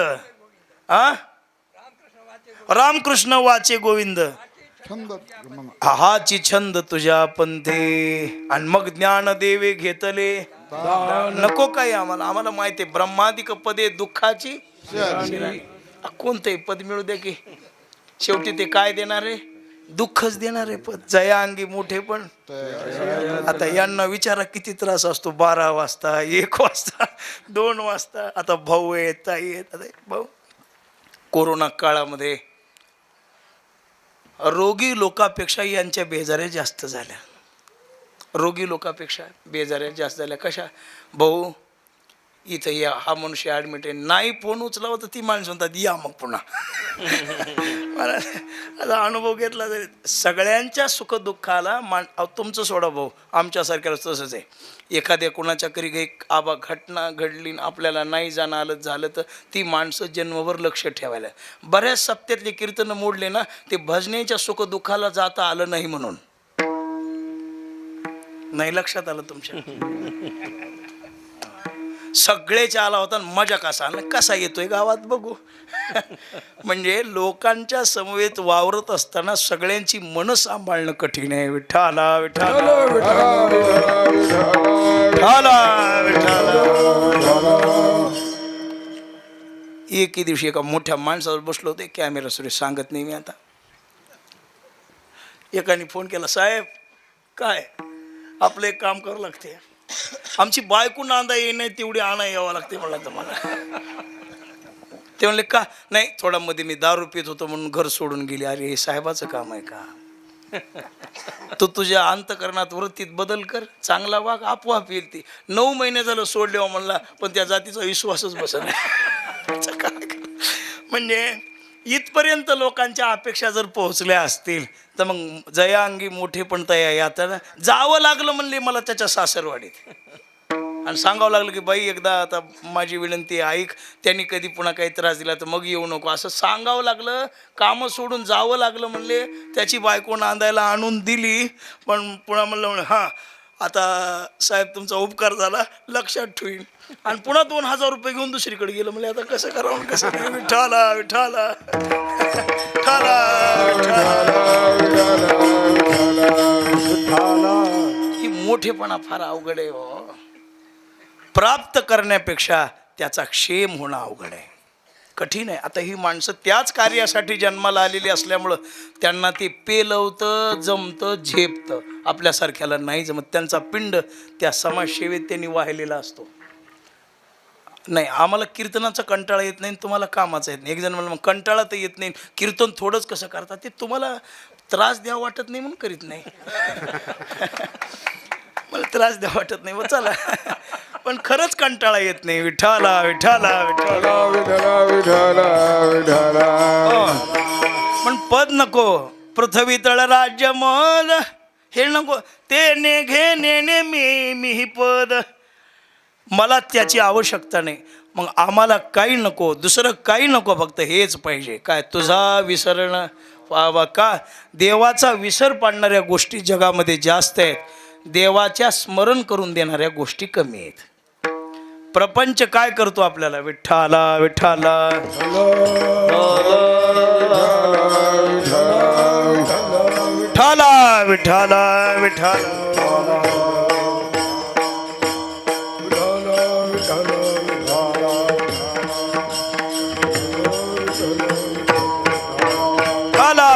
रामकृष्ण वाचे गोविंद हाची छंद तुझ्या पंथे. आणि मग ज्ञान देवे घेतले नको काय आम्हाला. आम्हाला माहिती आहे ब्रह्मादिक पदे दुःखाची कोणतंही पद मिळू दे की शेवटी ते काय देणार आहे, दुःखच देणार आहे पद. जया अंगी मोठे पण. आता यांना विचारा किती त्रास असतो. 12 वाजता 1 वाजता 2 वाजता. आता भाऊ आहेत, ताई आहेत. आता भाऊ कोरोना काळामध्ये रोगी लोकांपेक्षा यांच्या बेजाऱ्या जास्त झाल्या. रोगी लोकांपेक्षा बेजाऱ्या जास्त झाल्या. कशा भाऊ इथं या, हा मनुष्य ॲडमिट आहे, नाही फोन उचलावा तर ती माणसं म्हणतात या मग पुन्हा. मला आता अनुभव घेतला तरी सगळ्यांच्या सुखदुःखाला तुमचं सोडा भाऊ, आमच्यासारख्याला तसंच आहे. एखाद्या कोणाच्या घरी काही घटना घडली आपल्याला नाही जाणं आलं झालं तर ती माणसं जन्मभर लक्ष ठेवायला. बऱ्याच सप्त्यातले कीर्तन मोडले ना ते भजनेच्या सुखदुःखाला जाता आलं नाही म्हणून. नाही लक्षात आलं तुमच्या. सगळेच आला होता मजा कसा येतोय गावात बघू. म्हणजे लोकांच्या समवेत वावरत असताना सगळ्यांची मन सांभाळणं कठीण आहे. विठ्ठला विठ्ठला एके दिवशी एका मोठ्या माणसावर बसलो होते, कॅमेरा सुरू सांगत नाही मी आता. एकाने फोन केला, साहेब काय आपलं एक काम करावं लागते, आमची बायको नांदा ये नाही तेवढी आणा यावं लागते मला. तर मला ते म्हणले का नाही, थोडा मध्ये मी दारू पित होतो म्हणून घर सोडून गेली. अरे हे साहेबाचं काम आहे का. तू तुझ्या अंतकरणात वृत्तीत बदल कर, चांगला वाग, आपोआप येईल ती. 9 महिने झालं सोडले म्हणला पण त्या जातीचा विश्वासच बसत नाही. म्हणजे इथपर्यंत लोकांच्या अपेक्षा जर पोहोचल्या असतील तर मग जया अंगी मोठे पण तया यातना जावं लागलं म्हणले मला त्याच्या सासरवाडीत. आणि सांगावं लागलं की बाई एकदा आता माझी विनंती ऐक, त्यांनी कधी पुन्हा काही त्रास दिला तर मग येऊ नको असं सांगावं लागलं. कामं सोडून जावं लागलं म्हणले. त्याची बायको नांदायला आणून दिली पण पुन्हा म्हणलं हां आता साहेब तुमचा उपकार झाला लक्षात ठेवीन. आणि पुन्हा 2000 रुपये घेऊन दुसरीकडे गेलं. म्हणजे आता कसं करावं कसं नाही. विठ्ठला विठ्ठला ही मोठेपणा फार अवघड आहे हो. प्राप्त करण्यापेक्षा त्याचा क्षेम होणं अवघड आहे, कठीण आहे. आता ही माणसं त्याच कार्यासाठी जन्माला आलेली असल्यामुळं त्यांना ते पेलवतं जमतं झेपतं. आपल्यासारख्याला नाही जमत. त्यांचा पिंड त्या समाजसेवेत त्यांनी वाहिलेला असतो. नाही आम्हाला कीर्तनाचा कंटाळा येत नाही, तुम्हाला कामाचा येत नाही. एक जण म्हणलं मग कंटाळा तर येत नाही, कीर्तन थोडंच कसं करता. ते तुम्हाला त्रास द्यावा वाटत नाही म्हणून करीत नाही. मला त्रास द्यावा वाटत नाही मग चला. पण खरंच कंटाळा येत नाही. विठ्ठला विठ्ठला पण पद नको. पृथ्वी तळ राज्य मद हे नको. ते नेघे नेणे मी पद. मला त्याची आवश्यकता नाही. मग आम्हाला काही नको, दुसरं काही नको, फक्त हेच पाहिजे. काय तुझा विसरणं व्हावा का. देवाचा विसर पाडणाऱ्या गोष्टी जगामध्ये जास्त आहेत, देवाच्या स्मरण करून देणाऱ्या गोष्टी कमी आहेत. प्रपंच काय करतो आपल्याला. विठ्ठला विठ्ठला विठ्ठला विठ्ठला विठ्ठला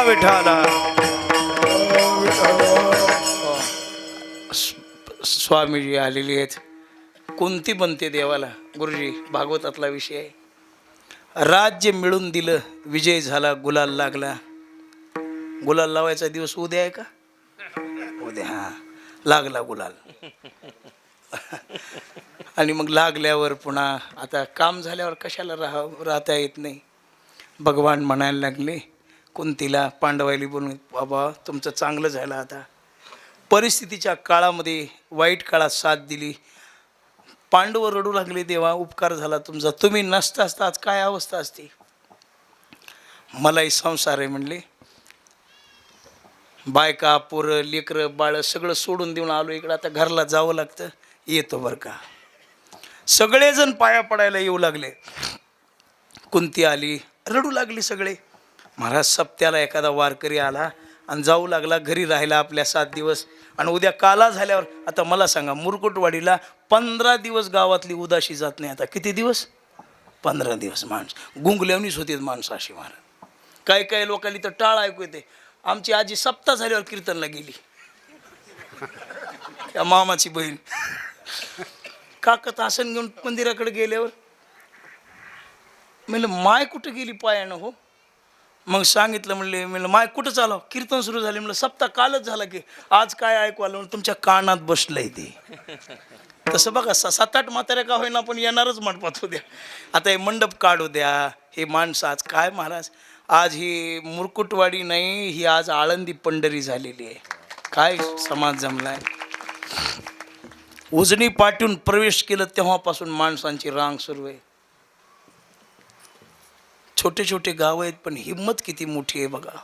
विठाला. स्वामीजी आलेली आहेत. कोणती बनते देवाला. गुरुजी भागवतातला विषय आहे. राज्य मिळून दिलं, विजय झाला, गुलाल लागला. गुलाल लावायचा दिवस उद्या आहे का. उद्या हां लागला गुलाल. आणि मग लागल्यावर पुन्हा आता काम झाल्यावर कशाला राहता येत नाही. भगवान म्हणायला लागले कुंतीला, पांडवाली बोलून बाबा तुमचं चांगलं झालं. आता परिस्थितीच्या काळामध्ये वाईट काळात साथ दिली. पांडव रडू लागले, देवा उपकार झाला तुमचा, तुम्ही नसता असता आज काय अवस्था असती. मलाही संसार आहे म्हणले, बायका पोरं लेकरं बाळ सगळं सोडून देऊन आलो इकडं, आता घरला जावं लागतं, येतो बरं का. सगळेजण पाया पडायला येऊ लागले. कुंती आली, रडू लागली सगळे. महाराज सप्त्याला एखादा वारकरी आला आणि जाऊ लागला, घरी राहिला आपल्या 7 दिवस, आणि उद्या काला झाल्यावर, आता मला सांगा मुरकुटवाडीला 15 दिवस गावातली उदाशी जात नाही. आता किती दिवस? 15 दिवस. माणसं गुंगल्यावनीच होती माणसं अशी. महाराज काही काही लोकांनी तर टाळ ऐकू येते. आमची आजी सप्ताह झाल्यावर कीर्तनला गेली, त्या मामाची बहीण. काकत आसन घेऊन मंदिराकडे गेल्यावर म्हणलं माय कुठं गेली पायानं हो. मग सांगितलं म्हणलं माय कुठं चालव, कीर्तन सुरू झाले. म्हणलं सप्ताह कालच झाला की, आज काय ऐकू आलं. म्हणून तुमच्या कानात बसलंय ते. तसं बघा 7-8 म्हाताऱ्या का होईना पण येणारच मंडपात होत्या. आता हे मंडप काढू द्या. हे माणसं आज काय महाराज, आज ही मुरकुटवाडी नाही, ही आज आळंदी पंढरी झालेली आहे. काय समाज जमलाय. उजनी पाठवून प्रवेश केलं तेव्हापासून माणसांची रांग सुरू आहे. छोटे छोटे गाव आहेत पण हिंमत किती मोठी आहे बघा.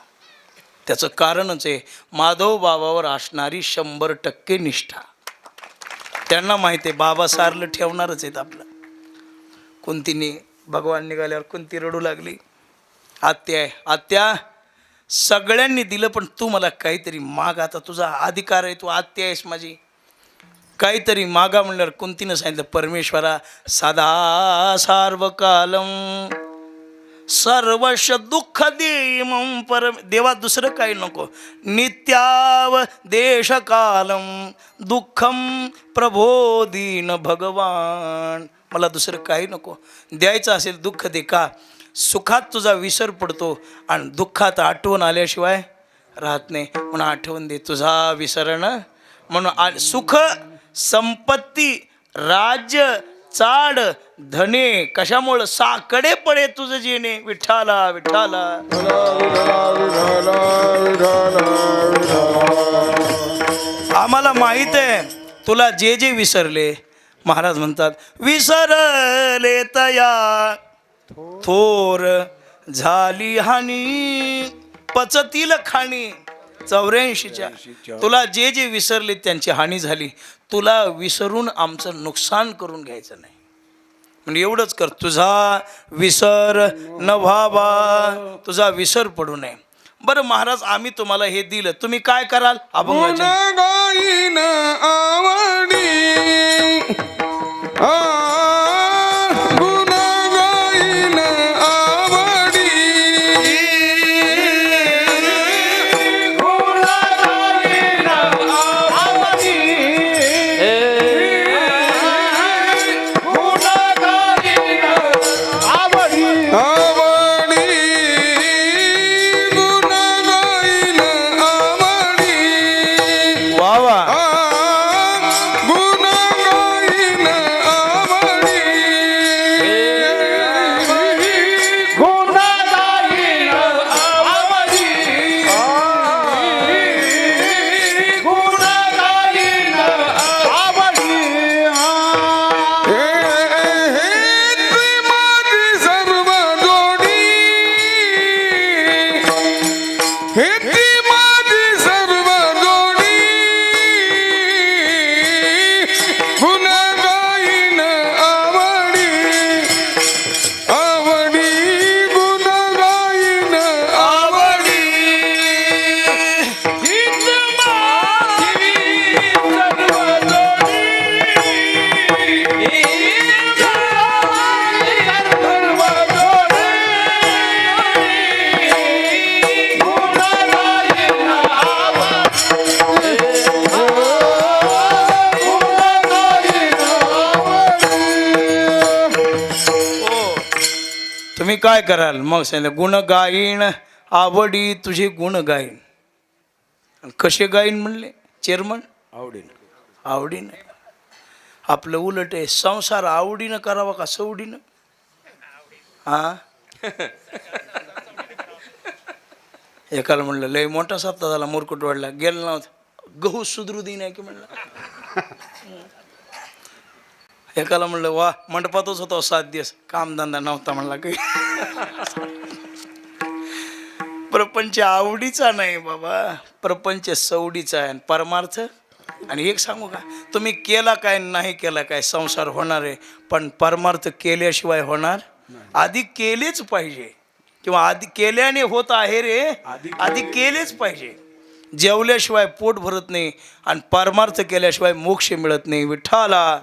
त्याचं कारणच आहे माधव बाबावर असणारी 100% निष्ठा. त्यांना माहिती आहे बाबा सारलं ठेवणारच आहेत आपलं. कुंतीने भगवान निघाल्यावर कुंती रडू लागली. आत्या आहे, आत्या सगळ्यांनी दिलं पण तू मला काहीतरी माग, आता तुझा अधिकार आहे, तू आत्या आहेस माझी, काहीतरी मागा. म्हणल्यावर कुंतीनं सांगितलं परमेश्वरा सदा सार्वकालम सर्वश दुःख देयम परम. देवा दुसरं काही नको. नित्याव देशकालम दुःखम प्रबोधीन भगवान. मला दुसरं काही नको. द्यायचं असेल दुःख दे. का सुखात तुझा विसर पडतो आणि दुःखात आठवण आल्याशिवाय राहत नाही. म्हणून आठवण दे तुझा विसरण. म्हणून सुख संपत्ती राज्य चाड धने कशामुळं साकडे पडे तुझं जेणे. विठ्ठला विठ्ठला. आम्हाला माहित आहे तुला जे जे विसरले. महाराज म्हणतात विसरले तया थोर झाली हानी पचतील खाणी. 84च्या तुला जे जे विसरले त्यांची हानी झाली. तुला विसरून आमचं नुकसान करून घ्यायचं नाही. म्हणजे एवढंच कर, तुझा विसर न व्हावा, तुझा विसर पडू नये. बरं महाराज आम्ही तुम्हाला हे दिलं, तुम्ही काय कराल? अभंगाची तुम्ही काय कराल? मग सांगितलं गुण गाईन आवडी तुझे गुण गाईन. कसे गाईन म्हणले चेअरमन? आवडीनं. आपलं उलट आहे, संसार आवडीनं करावा का सवडीनं? हा एकाला म्हणलं लय मोठा सप्ताह झाला मुरकुटवाडला गेला नव्हता, गहू सुधरू दे नाही की म्हणलं. एकाला म्हणलं वा मंडपातच होतो 7 दिवस, कामधंदा नव्हता म्हणला काही. प्रपंच आवडीचा नाही बाबा, प्रपंच सवडीचा आहे. आणि परमार्थ, आणि एक सांगू का, तुम्ही केला काय नाही केला काय, संसार होणार आहे, पण परमार्थ केल्याशिवाय होणार. आधी केलेच पाहिजे, किंवा आधी केल्याने होत आहे रे, आधी केलेच पाहिजे. जेवल्याशिवाय पोट भरत नाही, आणि परमार्थ केल्याशिवाय मोक्ष मिळत नाही. विठ्ठला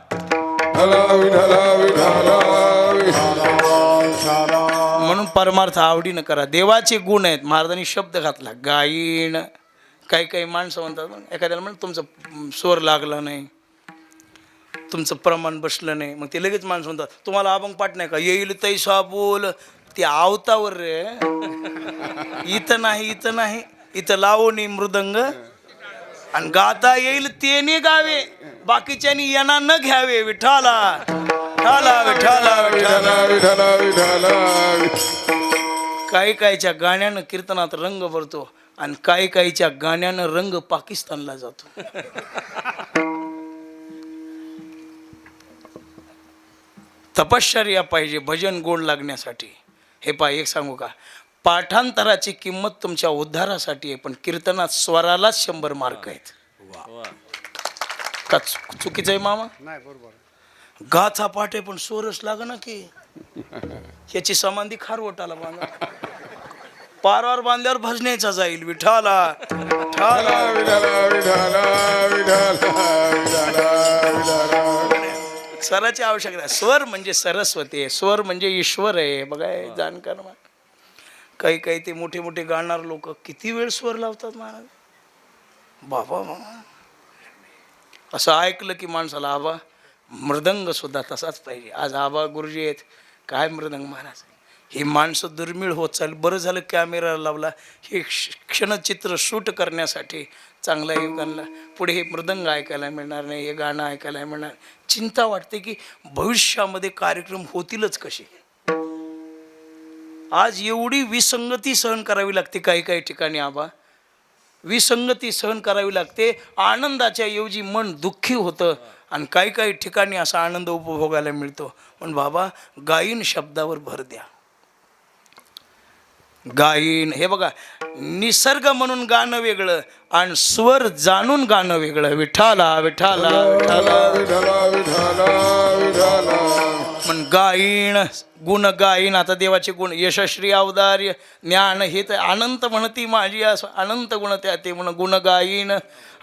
म्हणून परमार्थ आवडीनं करा. देवाचे गुण आहेत. महाराजांनी शब्द घातला गायीण. काही काही माणसं म्हणतात, एखाद्याला म्हणून तुमचं स्वर लागला नाही, तुमचं प्रमाण बसलं नाही, मग ते लगेच माणसं म्हणतात तुम्हाला अभंग पाठ नाही का, येईल तैसा बोल. ते आवतावर रे, इथं नाही, इथं नाही, इथं लावो नाही मृदंग, आणि गाता येईल तेने गावे, बाकीच्यानी यांना न घ्यावे. विठाला विठाला विठाला विठाला. काही काहीच्या गाण्यानं कीर्तनात रंग भरतो, आणि काही काहीच्या गाण्यानं रंग पाकिस्तानला जातो. तपश्चर्या पाहिजे भजन गोड लागण्यासाठी. हे एक सांगू का, पाठांतराची किंमत तुमच्या उद्धारासाठी आहे, पण कीर्तनात स्वरालाच 100 मार्क आहेत. का चुकीचं आहे मामा? नाही, बरोबर. गाचा पाठ आहे पण स्वरच लाग ना की, ह्याची समाधी खारवटाला बांधा, पारावर बांधल्यावर भजनेचा जाईल. विठाला स्वराची आवश्यकता आहे. स्वर म्हणजे सरस्वती आहे, स्वर म्हणजे ईश्वर आहे. बघा जाणकार. काही काही ते मोठे मोठे गाणार लोक किती वेळ स्वर लावतात महाराज. बाबा असं ऐकलं की माणसाला आबा मृदंग सुद्धा तसाच पाहिजे. आज आबा गुरुजी आहेत, काय मृदंग महाराज. ही माणसं दुर्मिळ होत चालली. बरं झालं कॅमेरा लावला, हे क्षणचित्र शूट करण्यासाठी चांगला युगांना. पुढे हे मृदंग ऐकायला मिळणार नाही, हे गाणं ऐकायला मिळणार. चिंता वाटते की भविष्यामध्ये कार्यक्रम होतीलच कसे. आज एवढी विसंगती सहन करावी लागते काही काही ठिकाणी. आबा विसंगती सहन करावी लागते. आनंदाच्या ऐवजी मन दुःखी होतं, आणि काही काही ठिकाणी असा आनंद उपभोगायला मिळतो. पण बाबा गायीन शब्दावर भर द्या. गायीन हे बघा, निसर्ग म्हणून गाणं वेगळं, आणि स्वर जाणून गाणं वेगळं. विठाला विठाला पण गायीन गुण गायीन. आता देवाचे गुण यशश्री औदार्य ज्ञान हे तर अनंत म्हणती माझी, असं अनंत गुण त्या ते म्हण गुण गायीन.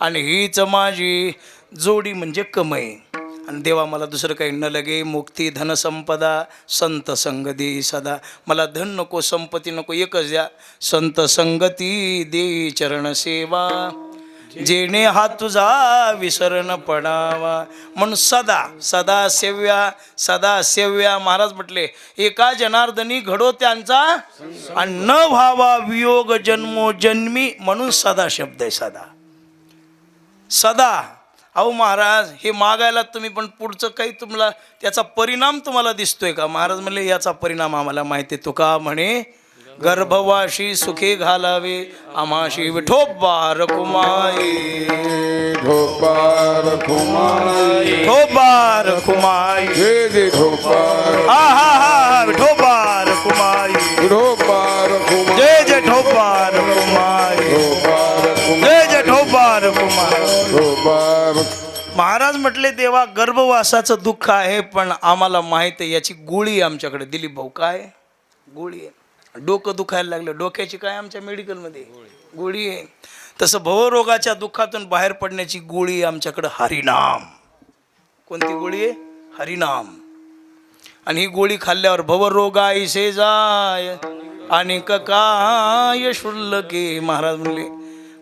आणि हीच माझी जोडी म्हणजे कमई. आणि देवा मला दुसरं काही न लगे. मुक्ती धनसंपदा संत संगती सदा. मला धन नको, संपत्ती नको, एकच द्या संत संगती दे चरण सेवा. जेणे हा तुझा विसरण पडावा. म्हणून सदा सदा सेव्या सदा सेव्या. महाराज म्हटले एका जनार्दनी घडो त्यांचा, आणि न व्हावा वियोग जन्मोजन्मी. म्हणून सदा शब्द आहे. सदा सदा. अहो महाराज हे मागायला तुम्ही, पण पुढचं काही तुम्हाला त्याचा परिणाम तुम्हाला दिसतोय का? महाराज म्हणले याचा परिणाम आम्हाला माहिती आहे. तुका म्हणे गर्भवाशी सुखे घालावे आमाशी. विठोबा रखुमाई विठोबा रखुमाई हा हा हा विठोबा रखुमाई. जय जय ठोबा रखुमाई, जय जय ठोबा रखुमाई. महाराज म्हटले देवा गर्भवासाचं दुःख आहे, पण आम्हाला माहित आहे याची गोळी आमच्याकडे. दिलीप भाऊ काय गोळी आहे? डोकं दुखायला लागलं, डोक्याची काय आमच्या मेडिकलमध्ये गोळी आहे. तसं भवरोगाच्या दुःखातून बाहेर पडण्याची गोळी आमच्याकडं हरिनाम. कोणती गोळी आहे? हरिनाम. आणि ही गोळी खाल्ल्यावर भवरोगाईसे जाय आणि काय शुल्लके. महाराज म्हणले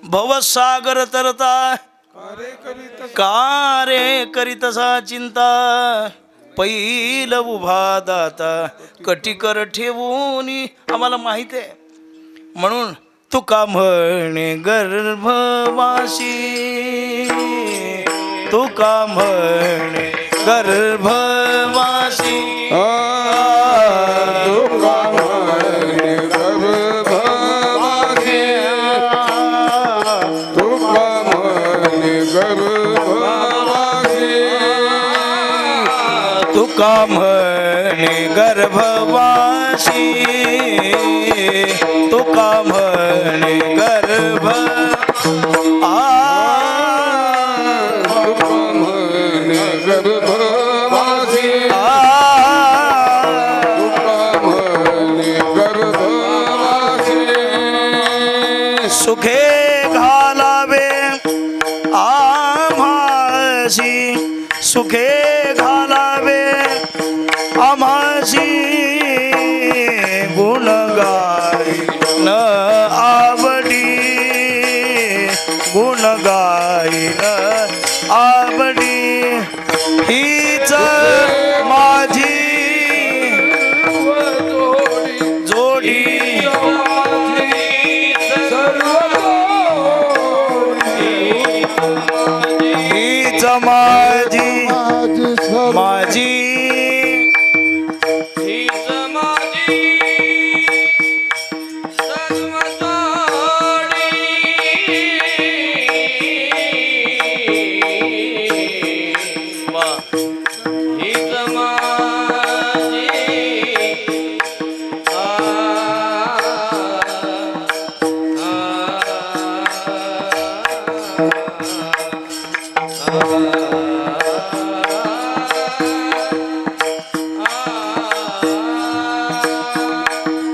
भवसागर तरता कारे करीतसा चिंता. पैल उभा दाता कटिकर ठेवून. आम्हाला माहित आहे. म्हणून तुका म्हणे गर्भवासी, तुका म्हणे गर्भवासी. तुका म्हणे गर्भवासी, तुका म्हणे गर्भवासी. म्हणे गर्भवासी तुका म्हणे गर्भ म्हणे गर्भवासी म्हणे गर्भवासी सुखे घालावे आम्हासी सुखे घालावे आम्हासी गुण गाय न आवडी गुण गाय न आवडी हीच माझी जोडी हीच माझी माझी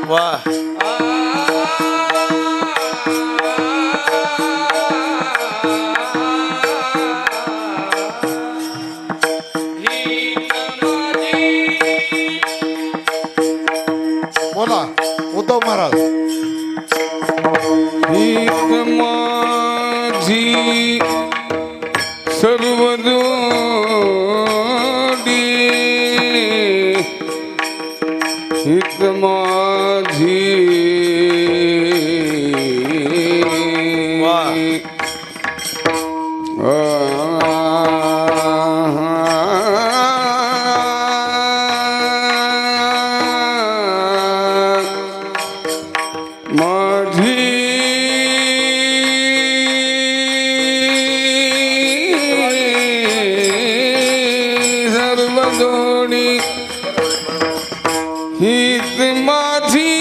वाह बोला उद्धव महाराज. हीच माझी सर्व जोडी हीच माझी वाह. सर्व जोडी हीच माझी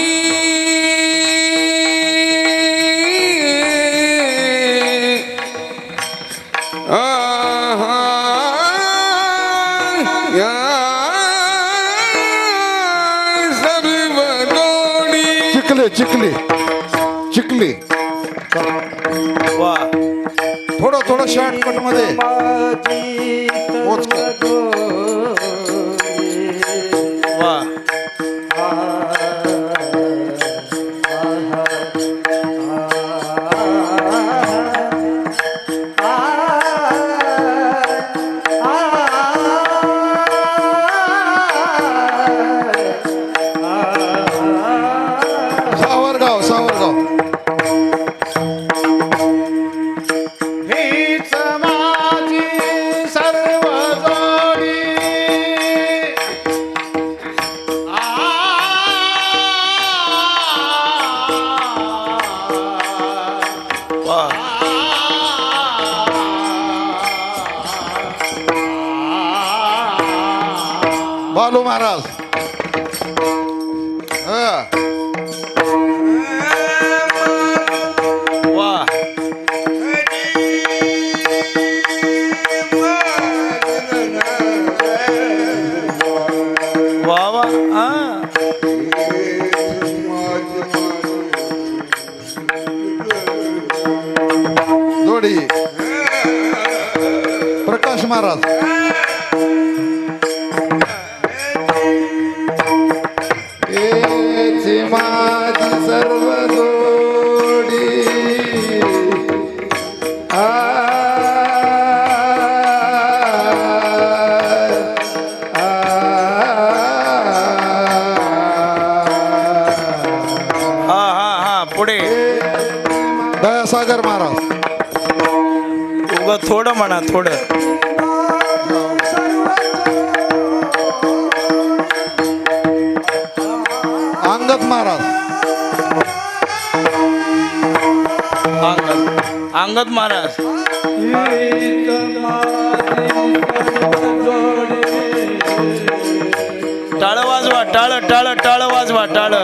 सर्व जोडी चिखली चिखली चिखली वाह थोडं शॉर्टकट मध्ये मोजकं. वाह सावरगाव सावरगाव. हीच माझी सर्व जोडी वाह बालू महाराज. हा. वाह वाह वाह जोडी प्रकाश महाराज. हेच माझी सर्व जोडी हा हा हा पुढे दयासागर महाराज. उगा थोडं म्हणा थोडं अंगद महाराज. अंगद महाराज टाळ वाजवा, टाळ टाळ टाळ वाजवा, टाळ.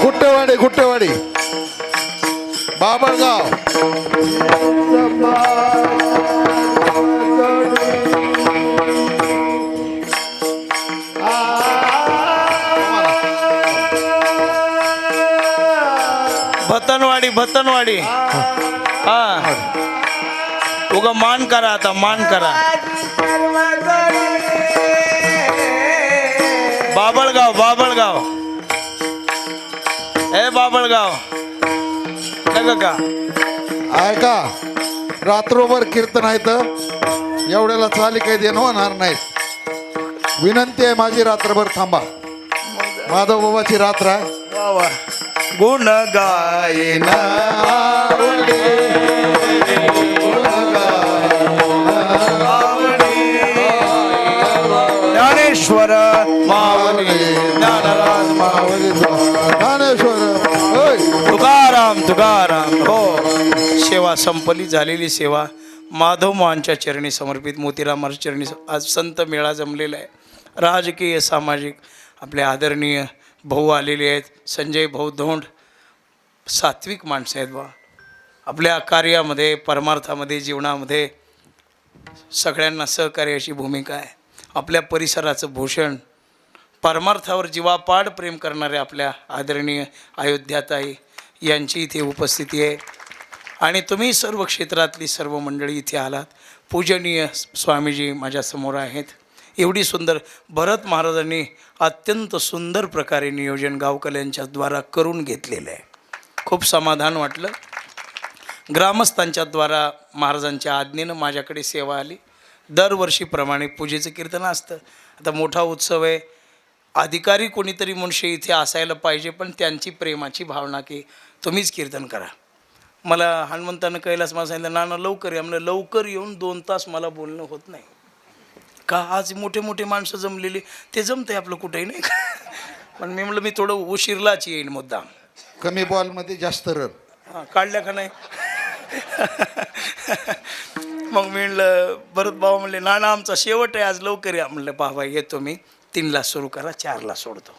गुट्टेवाडी गुट्टेवाडी बाबळगाव. भतनवाडी भतनवाडी. हा उगा मान करा, आता मान करा. बाबळगाव बाबळगाव. ए बाबळगाव नका का ऐका, रात्रभर कीर्तन आहे तर एवढ्याला चाली काही देणं होणार नाही. विनंती आहे माझी, रात्रभर थांबा. माधव बाबाची रात्र आहे. वा वा. गुण गायन ज्ञानेश्वर माऊली ज्ञानराज माऊली ज्ञानेश्वर होय. तुकाराम तुकाराम. हो, सेवा संपली, झालेली सेवा माधव मानच्या चरणी समर्पित, मोतीराम चरणी. आज संत मेळा जमलेला आहे. राजकीय सामाजिक आपले आदरणीय भाऊ आलेले आहेत. संजय भाऊ धोंड सात्विक माणसं आहेत बा. आपल्या कार्यामध्ये, परमार्थामध्ये, जीवनामध्ये सगळ्यांना सहकार्याची भूमिका आहे. आपल्या परिसराचं भूषण, परमार्थावर जीवापाड प्रेम करणारे आपल्या आदरणीय अयोध्याताई यांची इथे उपस्थिती आहे. आणि तुम्ही सर्व क्षेत्रातली सर्व मंडळी इथे आलात. पूजनीय स्वामीजी माझ्यासमोर आहेत. एवढी सुंदर भरत महाराजांनी अत्यंत सुंदर प्रकारे नियोजन गावकल्यांच्या द्वारा करून घेतलेलं आहे. खूप समाधान वाटलं. ग्रामस्थांच्या द्वारा महाराजांच्या आज्ञेनं माझ्याकडे सेवा आली. दरवर्षीप्रमाणे पूजेचं कीर्तन असतं. आता मोठा उत्सव आहे. अधिकारी कोणीतरी मनुष्य इथे असायला पाहिजे, पण त्यांची प्रेमाची भावना की तुम्हीच कीर्तन करा. मला हनुमंतानं कैलास मला सांगितलं, नाना लवकर या. म्हणलं लवकर येऊन 2 तास मला बोलणं होत नाही का. आज मोठे मोठे माणसं जमलेली, ते जमते आपलं कुठेही नाही का. पण मी म्हणलं मी थोडं उशीरलाच येईन मुद्दाम. कमी बॉलमध्ये जास्त रन. हां काढल्या का नाही. मग मी म्हणलं भरत बाबा म्हणले नाना आमचा शेवट आहे आज, लवकर या. म्हणलं बाबा येतो मी. 3ला सुरू करा, 4ला सोडतो.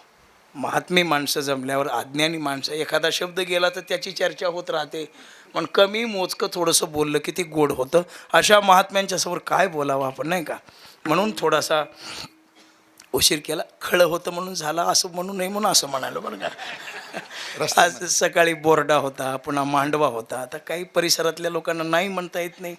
महात्मी माणसं जमल्यावर, अज्ञानी माणसं, एखादा शब्द गेला तर त्याची चर्चा होत राहते. पण कमी मोजकं थोडंसं बोललं की ते गोड होतं. अशा महात्म्यांच्यासमोर काय बोलावं आपण, नाही का. म्हणून थोडासा उशीर केला. खळं होतं म्हणून झाला असं म्हणू नये म्हणून असं म्हणालो बरं का. आज सकाळी बोर्डा होता, पुन्हा मांडवा होता. आता काही परिसरातल्या लोकांना नाही म्हणता येत नाही,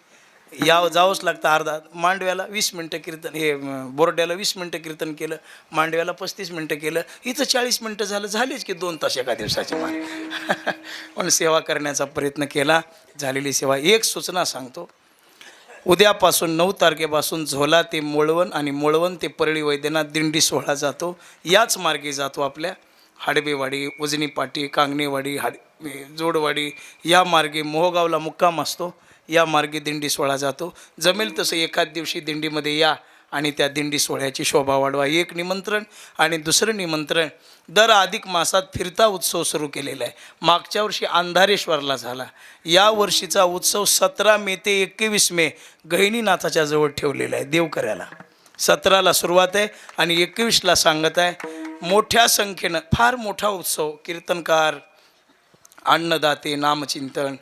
जावंच लागतं. अर्धा मांडव्याला 20 मिनटं कीर्तन, हे बोर्ड्याला 20 मिनटं कीर्तन केलं, मांडव्याला 35 मिनटं केलं, इथं 40 मिनटं झालेच की 2 तास एका दिवसाची मान. पण सेवा करण्याचा प्रयत्न केला. झालेली सेवा. एक सूचना सांगतो. उद्यापासून 9 तारखेपासून झोला ते मोळवन आणि मोळवन ते परळी वैद्यनाथ दिंडी सोहळा जातो. याच मार्गे जातो. आपल्या हाडबेवाडी, उजनी पाटी, कांगणेवाडी, जोडवाडी या मार्गे मोहगावला मुक्काम असतो. या मार्गे दिंडी सोहळा जातो. जमेल तसं एखाद दिवशी दिंडीमध्ये या आणि त्या दिंडी सोहळ्याची शोभा वाढवा. एक निमंत्रण. आणि दुसरं निमंत्रण, दर अधिक मासात फिरता उत्सव सुरू केलेला आहे. मागच्या वर्षी अंधारेश्वरला झाला. या वर्षीचा उत्सव 17 मे ते 21 मे गहिनीनाथाच्या जवळ ठेवलेला आहे देवकऱ्याला. 17ला सुरुवात आहे आणि 21ला सांगत आहे. मोठ्या संख्येनं फार मोठा उत्सव. कीर्तनकार, अन्नदाते, नामचिंतन,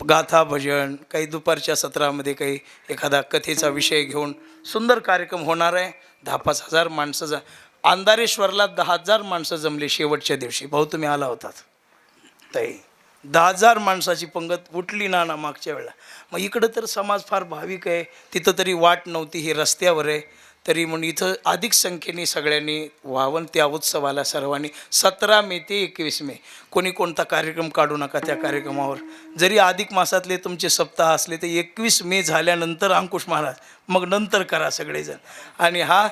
गाथा भजन, काही दुपारच्या सत्रामध्ये काही एखादा कथेचा विषय घेऊन सुंदर कार्यक्रम होणार आहे. 10-5 हजार माणसं अंधारेश्वरला 10,000 माणसं जमले शेवटच्या दिवशी. भाऊ तुम्ही आला होतात ताई. 10,000 माणसाची पंगत उठली ना मागच्या वेळेला. मग इकडं तर समाज फार भाविक आहे, तिथं तरी वाट नव्हती, हे रस्त्यावर आहे. तरी म्हणून इथं अधिक संख्येने सगळ्यांनी व्हावं त्या उत्सवाला सर्वांनी. 17 मे ते 21 मे कोणी कोणता कार्यक्रम काढू नका त्या कार्यक्रमावर. जरी अधिक मासातले तुमचे सप्ताह असले तर 21 मे झाल्यानंतर अंकुश महाराज, मग नंतर करा सगळेजण. आणि हा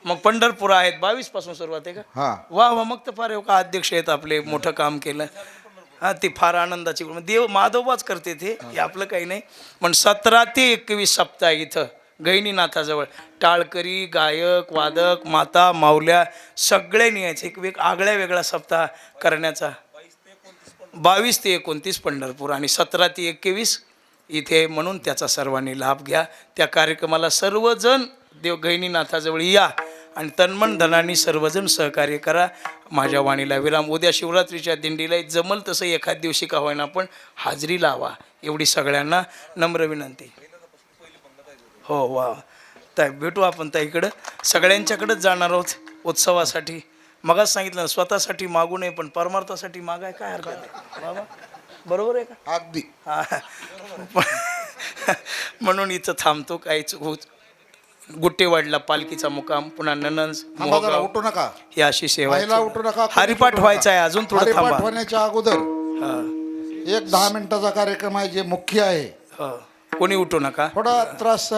मग पंढरपूर आहेत 22 पासून सुरुवात आहे का. हां वा वा. मग तर फार का अध्यक्ष आहेत आपले, मोठं काम केलं. हां ती फार आनंदाची देव माधवबाच करते ते, आपलं काही नाही. पण 17 ते 21 सप्ताह इथं गहिनीनाथाजवळ टाळकरी, गायक, वादक, माता, माऊल्या सगळ्यांनी यायचं एक आगळ्या वेगळा सप्ताह करण्याचा. 22 ते 29 पंढरपूर आणि 17 ते 21 इथे, म्हणून त्याचा सर्वांनी लाभ घ्या. त्या कार्यक्रमाला सर्वजण देव गहिनीनाथाजवळ या आणि तन्मन धनाने सर्वजण सहकार्य करा. माझ्या वाणीला विराम. उद्या शिवरात्रीच्या दिंडीला जमल तसं एखाद दिवशी का होईना पण हाजरी लावा, एवढी सगळ्यांना नम्र विनंती. हो वा ताई, भेटू आपण ताईकडं. सगळ्यांच्याकडंच जाणार आहोत उत्सवासाठी. मगाच सांगितलं ना, स्वतःसाठी मागू नये पण परमार्थासाठी मागाय काय हरकत आहे बाबा, बरोबर आहे का? अगदी. हा. म्हणून इथं थांबतो. काहीच होत गुट्टेवाडला पालखीचा मुकाम, पुन्हा ननंज, थांबा जरा, मोहगाव, उठू नका. ही अशी सेवा आहे. पहिला उठू नका. हरिपाठ व्हायचा आहे, अजून थोडं हरिपाठ थांबा. होण्याच्या अगोदर हा. एक 10 मिनिटाचा कार्यक्रम आहे जे मुख्य आहे. हा. कोणी उठू नका. थोडा त्रास